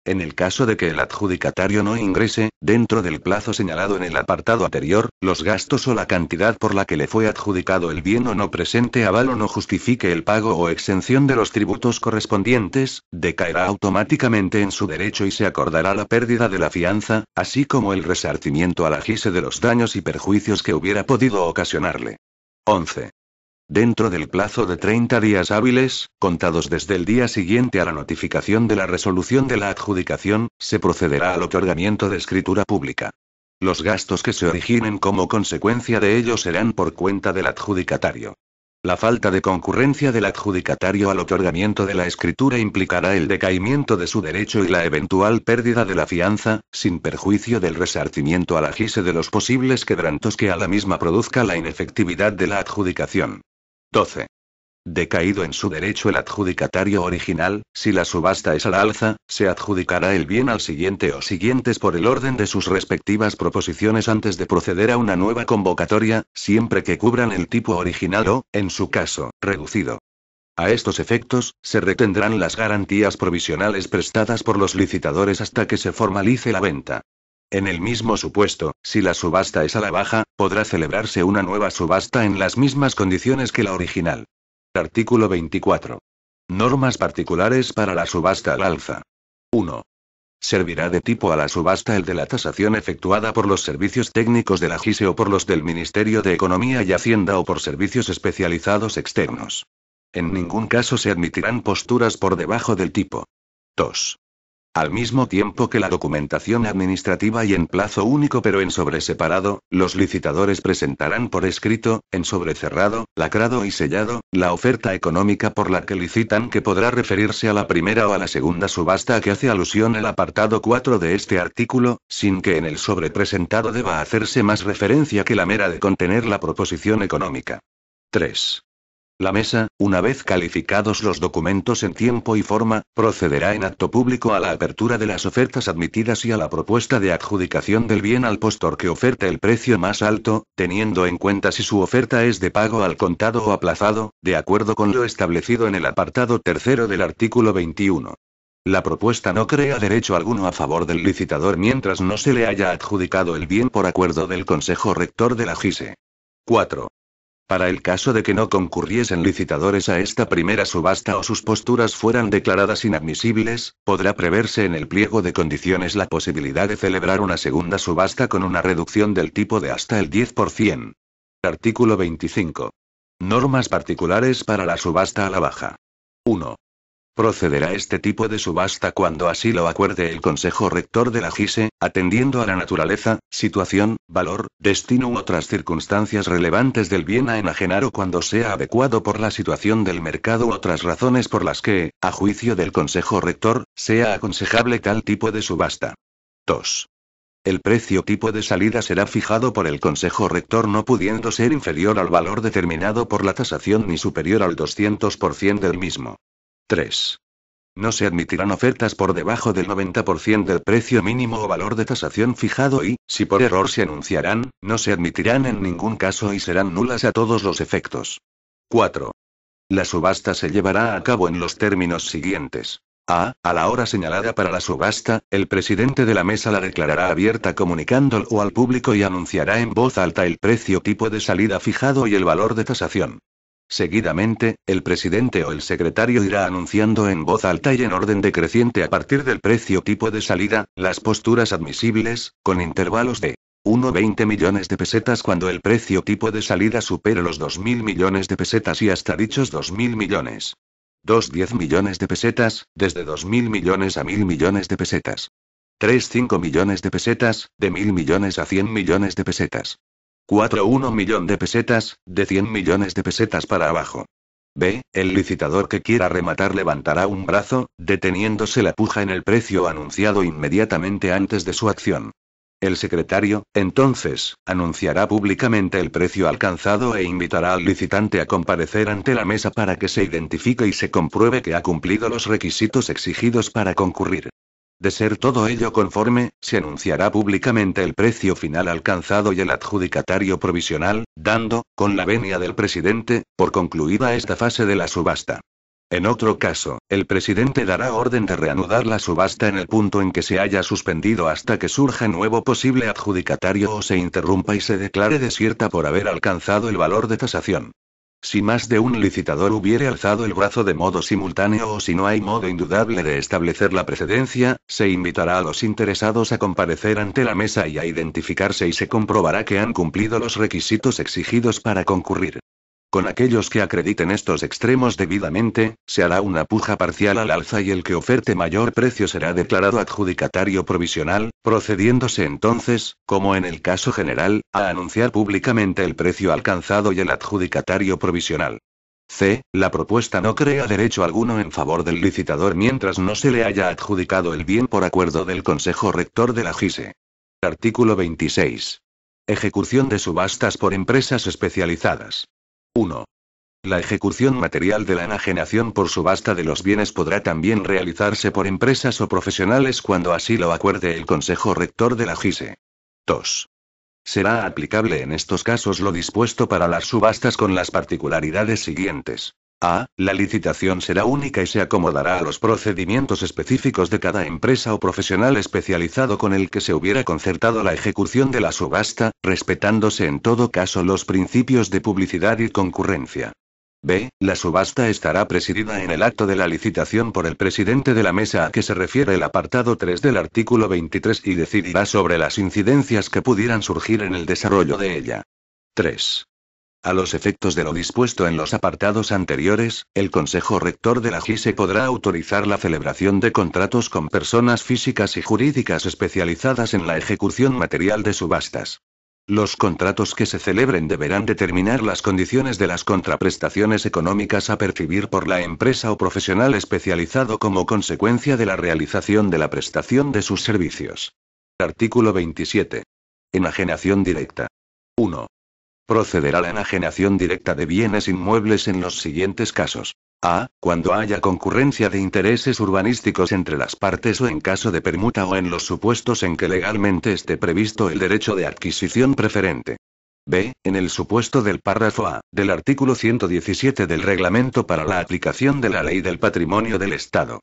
En el caso de que el adjudicatario no ingrese, dentro del plazo señalado en el apartado anterior, los gastos o la cantidad por la que le fue adjudicado el bien o no presente aval o no justifique el pago o exención de los tributos correspondientes, decaerá automáticamente en su derecho y se acordará la pérdida de la fianza, así como el resarcimiento a la GISE de los daños y perjuicios que hubiera podido ocasionarle. 11. Dentro del plazo de 30 días hábiles, contados desde el día siguiente a la notificación de la resolución de la adjudicación, se procederá al otorgamiento de escritura pública. Los gastos que se originen como consecuencia de ello serán por cuenta del adjudicatario. La falta de concurrencia del adjudicatario al otorgamiento de la escritura implicará el decaimiento de su derecho y la eventual pérdida de la fianza, sin perjuicio del resarcimiento a la JISE de los posibles quebrantos que a la misma produzca la inefectividad de la adjudicación. 12. Decaído en su derecho el adjudicatario original, si la subasta es al alza, se adjudicará el bien al siguiente o siguientes por el orden de sus respectivas proposiciones antes de proceder a una nueva convocatoria, siempre que cubran el tipo original o, en su caso, reducido. A estos efectos, se retendrán las garantías provisionales prestadas por los licitadores hasta que se formalice la venta. En el mismo supuesto, si la subasta es a la baja, podrá celebrarse una nueva subasta en las mismas condiciones que la original. Artículo 24. Normas particulares para la subasta al alza. 1. Servirá de tipo a la subasta el de la tasación efectuada por los servicios técnicos de la JISE o por los del Ministerio de Economía y Hacienda o por servicios especializados externos. En ningún caso se admitirán posturas por debajo del tipo. 2. Al mismo tiempo que la documentación administrativa y en plazo único pero en sobre separado, los licitadores presentarán por escrito, en sobre cerrado, lacrado y sellado, la oferta económica por la que licitan, que podrá referirse a la primera o a la segunda subasta a que hace alusión el apartado 4 de este artículo, sin que en el sobre presentado deba hacerse más referencia que la mera de contener la proposición económica. 3. La mesa, una vez calificados los documentos en tiempo y forma, procederá en acto público a la apertura de las ofertas admitidas y a la propuesta de adjudicación del bien al postor que oferte el precio más alto, teniendo en cuenta si su oferta es de pago al contado o aplazado, de acuerdo con lo establecido en el apartado 3 del artículo 21. La propuesta no crea derecho alguno a favor del licitador mientras no se le haya adjudicado el bien por acuerdo del Consejo Rector de la JISE. 4. Para el caso de que no concurriesen licitadores a esta primera subasta o sus posturas fueran declaradas inadmisibles, podrá preverse en el pliego de condiciones la posibilidad de celebrar una segunda subasta con una reducción del tipo de hasta el 10%. Artículo 25. Normas particulares para la subasta a la baja. 1. Procederá este tipo de subasta cuando así lo acuerde el Consejo Rector de la JISE, atendiendo a la naturaleza, situación, valor, destino u otras circunstancias relevantes del bien a enajenar o cuando sea adecuado por la situación del mercado u otras razones por las que, a juicio del Consejo Rector, sea aconsejable tal tipo de subasta. 2. El precio tipo de salida será fijado por el Consejo Rector no pudiendo ser inferior al valor determinado por la tasación ni superior al 200% del mismo. 3. No se admitirán ofertas por debajo del 90% del precio mínimo o valor de tasación fijado y, si por error se anunciarán, no se admitirán en ningún caso y serán nulas a todos los efectos. 4. La subasta se llevará a cabo en los términos siguientes. A la hora señalada para la subasta, el presidente de la mesa la declarará abierta comunicándolo al público y anunciará en voz alta el precio tipo de salida fijado y el valor de tasación. Seguidamente, el presidente o el secretario irá anunciando en voz alta y en orden decreciente a partir del precio tipo de salida, las posturas admisibles, con intervalos de 1. 20 millones de pesetas cuando el precio tipo de salida supere los 2.000 millones de pesetas y hasta dichos 2.000 millones. 2. 10 millones de pesetas, desde 2.000 millones a 1.000 millones de pesetas. 3. 5 millones de pesetas, de 1.000 millones a 100 millones de pesetas. 4. 1 millón de pesetas, de 100 millones de pesetas para abajo. B. El licitador que quiera rematar levantará un brazo, deteniéndose la puja en el precio anunciado inmediatamente antes de su acción. El secretario, entonces, anunciará públicamente el precio alcanzado e invitará al licitante a comparecer ante la mesa para que se identifique y se compruebe que ha cumplido los requisitos exigidos para concurrir. De ser todo ello conforme, se anunciará públicamente el precio final alcanzado y el adjudicatario provisional, dando, con la venia del presidente, por concluida esta fase de la subasta. En otro caso, el presidente dará orden de reanudar la subasta en el punto en que se haya suspendido hasta que surja nuevo posible adjudicatario o se interrumpa y se declare desierta por haber alcanzado el valor de tasación. Si más de un licitador hubiere alzado el brazo de modo simultáneo o si no hay modo indudable de establecer la precedencia, se invitará a los interesados a comparecer ante la mesa y a identificarse y se comprobará que han cumplido los requisitos exigidos para concurrir. Con aquellos que acrediten estos extremos debidamente, se hará una puja parcial al alza y el que oferte mayor precio será declarado adjudicatario provisional, procediéndose entonces, como en el caso general, a anunciar públicamente el precio alcanzado y el adjudicatario provisional. C. La propuesta no crea derecho alguno en favor del licitador mientras no se le haya adjudicado el bien por acuerdo del Consejo Rector de la GISE. Artículo 26. Ejecución de subastas por empresas especializadas. 1. La ejecución material de la enajenación por subasta de los bienes podrá también realizarse por empresas o profesionales cuando así lo acuerde el Consejo Rector de la GISE. 2. Será aplicable en estos casos lo dispuesto para las subastas con las particularidades siguientes. A. La licitación será única y se acomodará a los procedimientos específicos de cada empresa o profesional especializado con el que se hubiera concertado la ejecución de la subasta, respetándose en todo caso los principios de publicidad y concurrencia. B. La subasta estará presidida en el acto de la licitación por el presidente de la mesa a que se refiere el apartado 3 del artículo 23 y decidirá sobre las incidencias que pudieran surgir en el desarrollo de ella. 3. A los efectos de lo dispuesto en los apartados anteriores, el Consejo Rector de la GISE podrá autorizar la celebración de contratos con personas físicas y jurídicas especializadas en la ejecución material de subastas. Los contratos que se celebren deberán determinar las condiciones de las contraprestaciones económicas a percibir por la empresa o profesional especializado como consecuencia de la realización de la prestación de sus servicios. Artículo 27. Enajenación directa. 1. Procederá la enajenación directa de bienes inmuebles en los siguientes casos. A. Cuando haya concurrencia de intereses urbanísticos entre las partes o en caso de permuta o en los supuestos en que legalmente esté previsto el derecho de adquisición preferente. B. En el supuesto del párrafo A, del artículo 117 del Reglamento para la aplicación de la Ley del Patrimonio del Estado.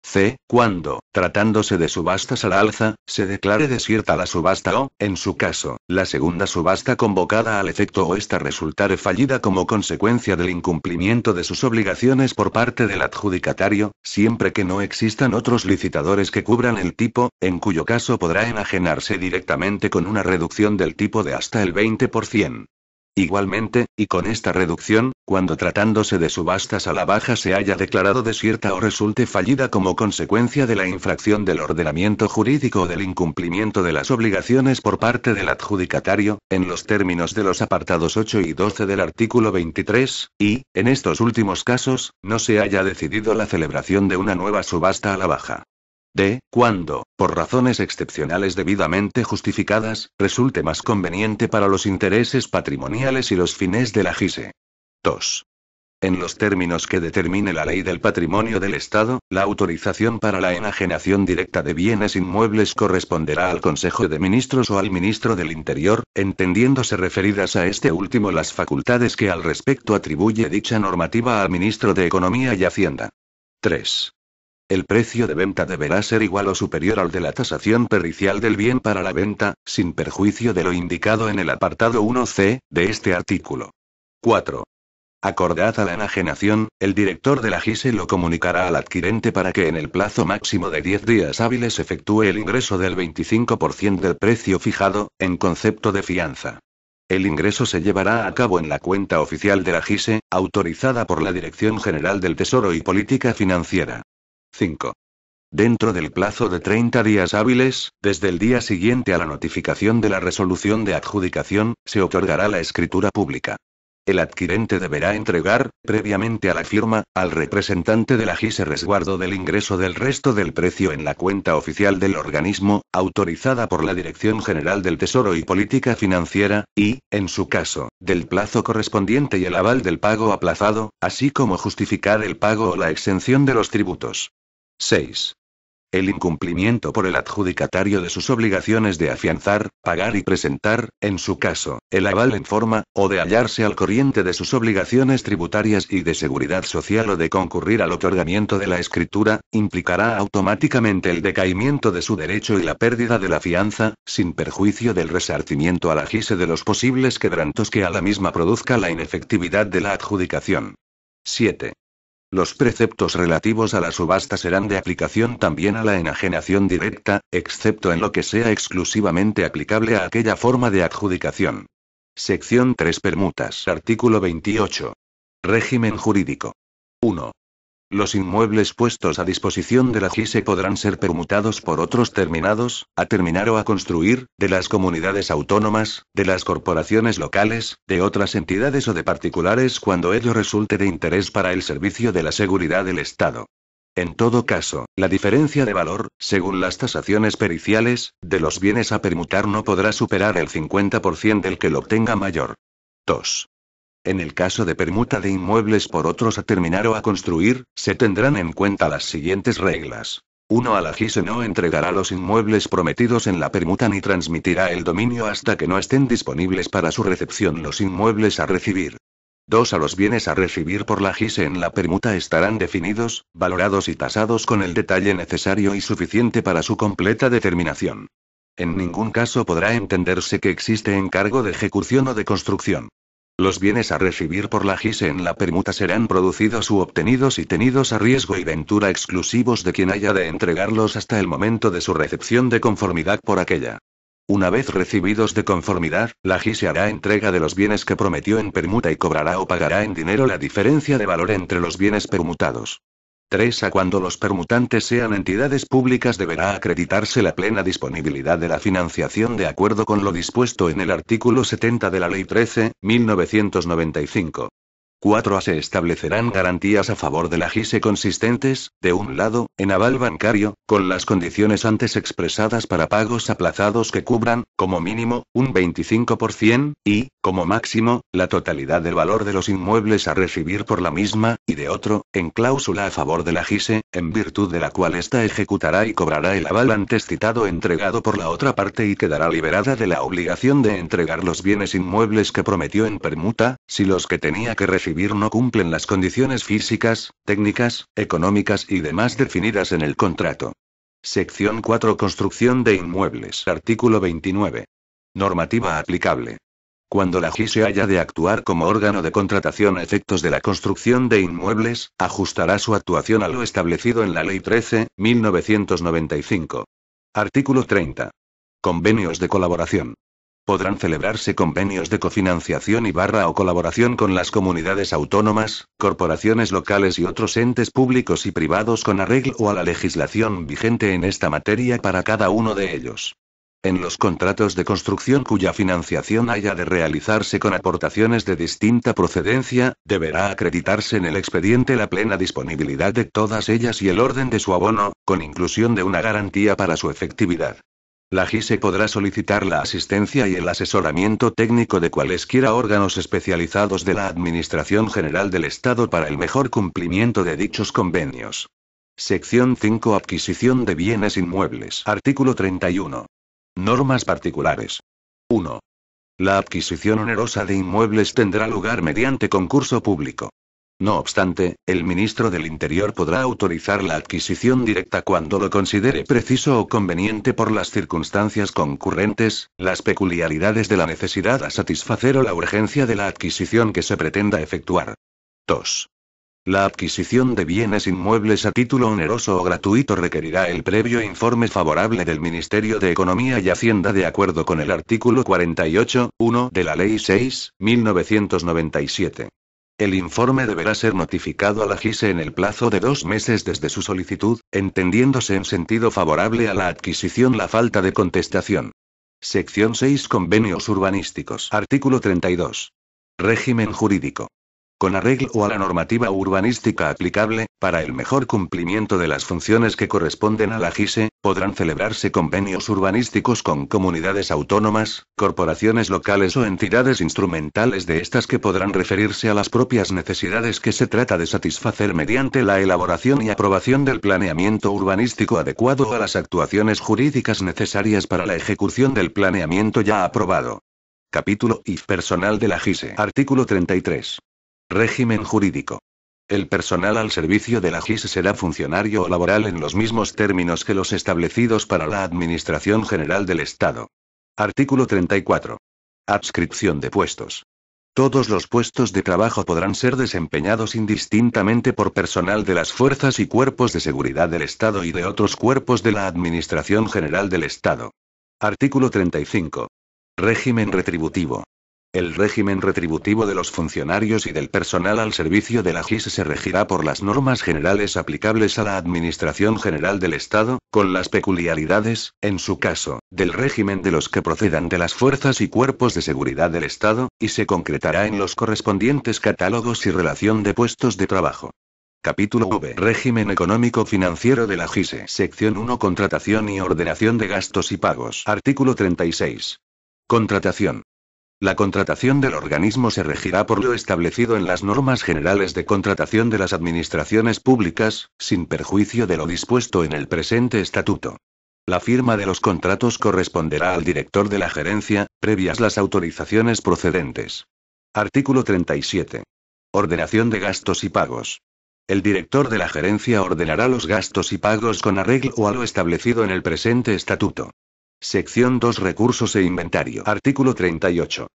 C. Cuando, tratándose de subastas al alza, se declare desierta la subasta o, en su caso, la segunda subasta convocada al efecto o ésta resultare fallida como consecuencia del incumplimiento de sus obligaciones por parte del adjudicatario, siempre que no existan otros licitadores que cubran el tipo, en cuyo caso podrá enajenarse directamente con una reducción del tipo de hasta el 20%. Igualmente, y con esta reducción, cuando tratándose de subastas a la baja se haya declarado desierta o resulte fallida como consecuencia de la infracción del ordenamiento jurídico o del incumplimiento de las obligaciones por parte del adjudicatario, en los términos de los apartados 8 y 12 del artículo 23, y, en estos últimos casos, no se haya decidido la celebración de una nueva subasta a la baja. D. Cuando, por razones excepcionales debidamente justificadas, resulte más conveniente para los intereses patrimoniales y los fines de la GISE. 2. En los términos que determine la Ley del Patrimonio del Estado, la autorización para la enajenación directa de bienes inmuebles corresponderá al Consejo de Ministros o al Ministro del Interior, entendiéndose referidas a este último las facultades que al respecto atribuye dicha normativa al Ministro de Economía y Hacienda. 3. El precio de venta deberá ser igual o superior al de la tasación pericial del bien para la venta, sin perjuicio de lo indicado en el apartado 1c, de este artículo. 4. Acordada la enajenación, el director de la GISE lo comunicará al adquirente para que en el plazo máximo de 10 días hábiles efectúe el ingreso del 25% del precio fijado, en concepto de fianza. El ingreso se llevará a cabo en la cuenta oficial de la GISE, autorizada por la Dirección General del Tesoro y Política Financiera. 5. Dentro del plazo de 30 días hábiles, desde el día siguiente a la notificación de la resolución de adjudicación, se otorgará la escritura pública. El adquirente deberá entregar, previamente a la firma, al representante de la GISE resguardo del ingreso del resto del precio en la cuenta oficial del organismo, autorizada por la Dirección General del Tesoro y Política Financiera, y, en su caso, del plazo correspondiente y el aval del pago aplazado, así como justificar el pago o la exención de los tributos. 6. El incumplimiento por el adjudicatario de sus obligaciones de afianzar, pagar y presentar, en su caso, el aval en forma, o de hallarse al corriente de sus obligaciones tributarias y de seguridad social o de concurrir al otorgamiento de la escritura, implicará automáticamente el decaimiento de su derecho y la pérdida de la fianza, sin perjuicio del resarcimiento a la GISE de los posibles quebrantos que a la misma produzca la inefectividad de la adjudicación. 7. Los preceptos relativos a la subasta serán de aplicación también a la enajenación directa, excepto en lo que sea exclusivamente aplicable a aquella forma de adjudicación. Sección 3 Permutas. Artículo 28. Régimen jurídico. 1. Los inmuebles puestos a disposición de la GISE podrán ser permutados por otros terminados, a terminar o a construir, de las comunidades autónomas, de las corporaciones locales, de otras entidades o de particulares cuando ello resulte de interés para el servicio de la seguridad del Estado. En todo caso, la diferencia de valor, según las tasaciones periciales, de los bienes a permutar no podrá superar el 50% del que lo obtenga mayor. 2. En el caso de permuta de inmuebles por otros a terminar o a construir, se tendrán en cuenta las siguientes reglas. 1. A la GISE no entregará los inmuebles prometidos en la permuta ni transmitirá el dominio hasta que no estén disponibles para su recepción los inmuebles a recibir. 2. A los bienes a recibir por la GISE en la permuta estarán definidos, valorados y tasados con el detalle necesario y suficiente para su completa determinación. En ningún caso podrá entenderse que existe encargo de ejecución o de construcción. Los bienes a recibir por la GISE en la permuta serán producidos u obtenidos y tenidos a riesgo y ventura exclusivos de quien haya de entregarlos hasta el momento de su recepción de conformidad por aquella. Una vez recibidos de conformidad, la GISE hará entrega de los bienes que prometió en permuta y cobrará o pagará en dinero la diferencia de valor entre los bienes permutados. 3. A cuando los permutantes sean entidades públicas deberá acreditarse la plena disponibilidad de la financiación de acuerdo con lo dispuesto en el artículo 70 de la Ley 13.1995. 4. Se establecerán garantías a favor de la GISE consistentes, de un lado, en aval bancario, con las condiciones antes expresadas para pagos aplazados que cubran, como mínimo, un 25%, y, como máximo, la totalidad del valor de los inmuebles a recibir por la misma, y de otro, en cláusula a favor de la GISE, en virtud de la cual ésta ejecutará y cobrará el aval antes citado entregado por la otra parte y quedará liberada de la obligación de entregar los bienes inmuebles que prometió en permuta, si los que tenía que recibir no cumplen las condiciones físicas, técnicas, económicas y demás definidas en el contrato. Sección 4. Construcción de inmuebles. Artículo 29. Normativa aplicable. Cuando la GISE haya de actuar como órgano de contratación a efectos de la construcción de inmuebles, ajustará su actuación a lo establecido en la Ley 13.1995. Artículo 30. Convenios de colaboración. Podrán celebrarse convenios de cofinanciación o colaboración con las comunidades autónomas, corporaciones locales y otros entes públicos y privados con arreglo a la legislación vigente en esta materia para cada uno de ellos. En los contratos de construcción cuya financiación haya de realizarse con aportaciones de distinta procedencia, deberá acreditarse en el expediente la plena disponibilidad de todas ellas y el orden de su abono, con inclusión de una garantía para su efectividad. La GISE podrá solicitar la asistencia y el asesoramiento técnico de cualesquiera órganos especializados de la Administración General del Estado para el mejor cumplimiento de dichos convenios. Sección 5. Adquisición de bienes inmuebles. Artículo 31. Normas particulares. 1. La adquisición onerosa de inmuebles tendrá lugar mediante concurso público. No obstante, el ministro del Interior podrá autorizar la adquisición directa cuando lo considere preciso o conveniente por las circunstancias concurrentes, las peculiaridades de la necesidad a satisfacer o la urgencia de la adquisición que se pretenda efectuar. 2. La adquisición de bienes inmuebles a título oneroso o gratuito requerirá el previo informe favorable del Ministerio de Economía y Hacienda de acuerdo con el artículo 48.1 de la Ley 6.1997. El informe deberá ser notificado a la GISE en el plazo de 2 meses desde su solicitud, entendiéndose en sentido favorable a la adquisición la falta de contestación. Sección 6. Convenios urbanísticos. Artículo 32. Régimen jurídico. Con arreglo a la normativa urbanística aplicable, para el mejor cumplimiento de las funciones que corresponden a la GISE, podrán celebrarse convenios urbanísticos con comunidades autónomas, corporaciones locales o entidades instrumentales de estas que podrán referirse a las propias necesidades que se trata de satisfacer mediante la elaboración y aprobación del planeamiento urbanístico adecuado a las actuaciones jurídicas necesarias para la ejecución del planeamiento ya aprobado. Capítulo I. Personal de la GISE. Artículo 33. Régimen jurídico. El personal al servicio de la GISE será funcionario o laboral en los mismos términos que los establecidos para la Administración General del Estado. Artículo 34. Adscripción de puestos. Todos los puestos de trabajo podrán ser desempeñados indistintamente por personal de las fuerzas y cuerpos de seguridad del Estado y de otros cuerpos de la Administración General del Estado. Artículo 35. Régimen retributivo. El régimen retributivo de los funcionarios y del personal al servicio de la GISE se regirá por las normas generales aplicables a la Administración General del Estado, con las peculiaridades, en su caso, del régimen de los que procedan de las fuerzas y cuerpos de seguridad del Estado, y se concretará en los correspondientes catálogos y relación de puestos de trabajo. Capítulo V. Régimen económico financiero de la GISE. Sección 1. Contratación y ordenación de gastos y pagos. Artículo 36. Contratación. La contratación del organismo se regirá por lo establecido en las normas generales de contratación de las administraciones públicas, sin perjuicio de lo dispuesto en el presente estatuto. La firma de los contratos corresponderá al director de la gerencia, previas las autorizaciones procedentes. Artículo 37. Ordenación de gastos y pagos. El director de la gerencia ordenará los gastos y pagos con arreglo a lo establecido en el presente estatuto. Sección 2. Recursos e inventario. Artículo 38.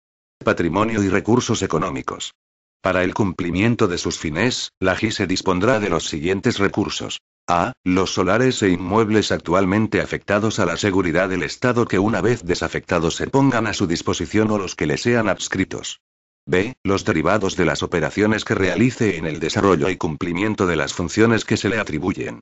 Patrimonio y recursos económicos. Para el cumplimiento de sus fines, la GISE dispondrá de los siguientes recursos. A. Los solares e inmuebles actualmente afectados a la seguridad del Estado que una vez desafectados se pongan a su disposición o los que le sean adscritos. B. Los derivados de las operaciones que realice en el desarrollo y cumplimiento de las funciones que se le atribuyen.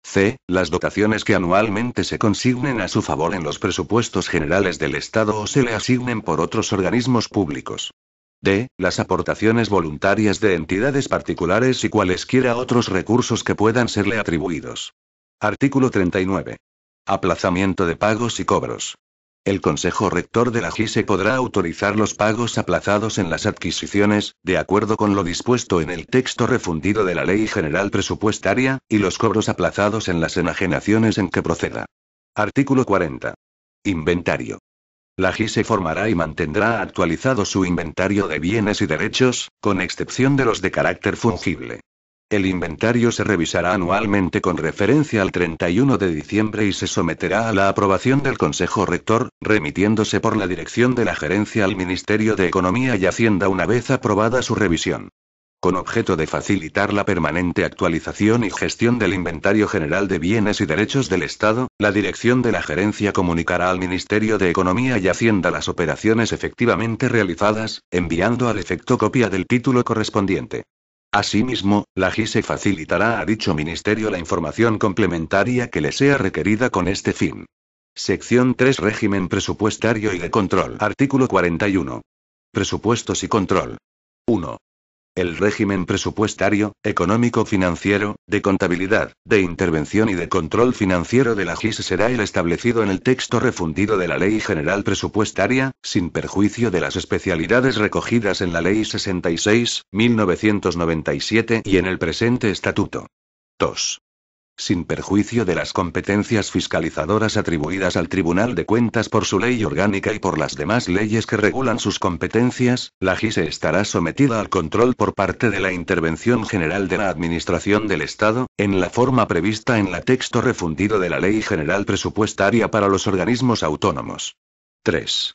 C. Las dotaciones que anualmente se consignen a su favor en los presupuestos generales del Estado o se le asignen por otros organismos públicos. D. Las aportaciones voluntarias de entidades particulares y cualesquiera otros recursos que puedan serle atribuidos. Artículo 39. Aplazamiento de pagos y cobros. El Consejo Rector de la GISE podrá autorizar los pagos aplazados en las adquisiciones, de acuerdo con lo dispuesto en el texto refundido de la Ley General Presupuestaria, y los cobros aplazados en las enajenaciones en que proceda. Artículo 40. Inventario. La GISE formará y mantendrá actualizado su inventario de bienes y derechos, con excepción de los de carácter fungible. El inventario se revisará anualmente con referencia al 31 de diciembre y se someterá a la aprobación del Consejo Rector, remitiéndose por la dirección de la gerencia al Ministerio de Economía y Hacienda una vez aprobada su revisión. Con objeto de facilitar la permanente actualización y gestión del Inventario General de Bienes y Derechos del Estado, la dirección de la gerencia comunicará al Ministerio de Economía y Hacienda las operaciones efectivamente realizadas, enviando al efecto copia del título correspondiente. Asimismo, la GISE facilitará a dicho ministerio la información complementaria que le sea requerida con este fin. Sección 3. Régimen presupuestario y de control. Artículo 41. Presupuestos y control. 1. El régimen presupuestario, económico-financiero, de contabilidad, de intervención y de control financiero de la GISE será el establecido en el texto refundido de la Ley General Presupuestaria, sin perjuicio de las especialidades recogidas en la Ley 66/1997 y en el presente estatuto. 2. Sin perjuicio de las competencias fiscalizadoras atribuidas al Tribunal de Cuentas por su ley orgánica y por las demás leyes que regulan sus competencias, la GISE estará sometida al control por parte de la Intervención General de la Administración del Estado, en la forma prevista en el texto refundido de la Ley General Presupuestaria para los organismos autónomos. 3.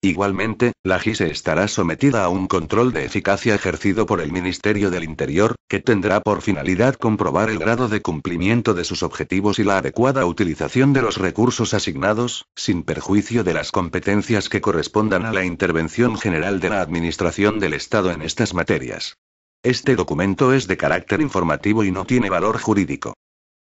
Igualmente, la GISE estará sometida a un control de eficacia ejercido por el Ministerio del Interior, que tendrá por finalidad comprobar el grado de cumplimiento de sus objetivos y la adecuada utilización de los recursos asignados, sin perjuicio de las competencias que correspondan a la Intervención General de la Administración del Estado en estas materias. Este documento es de carácter informativo y no tiene valor jurídico.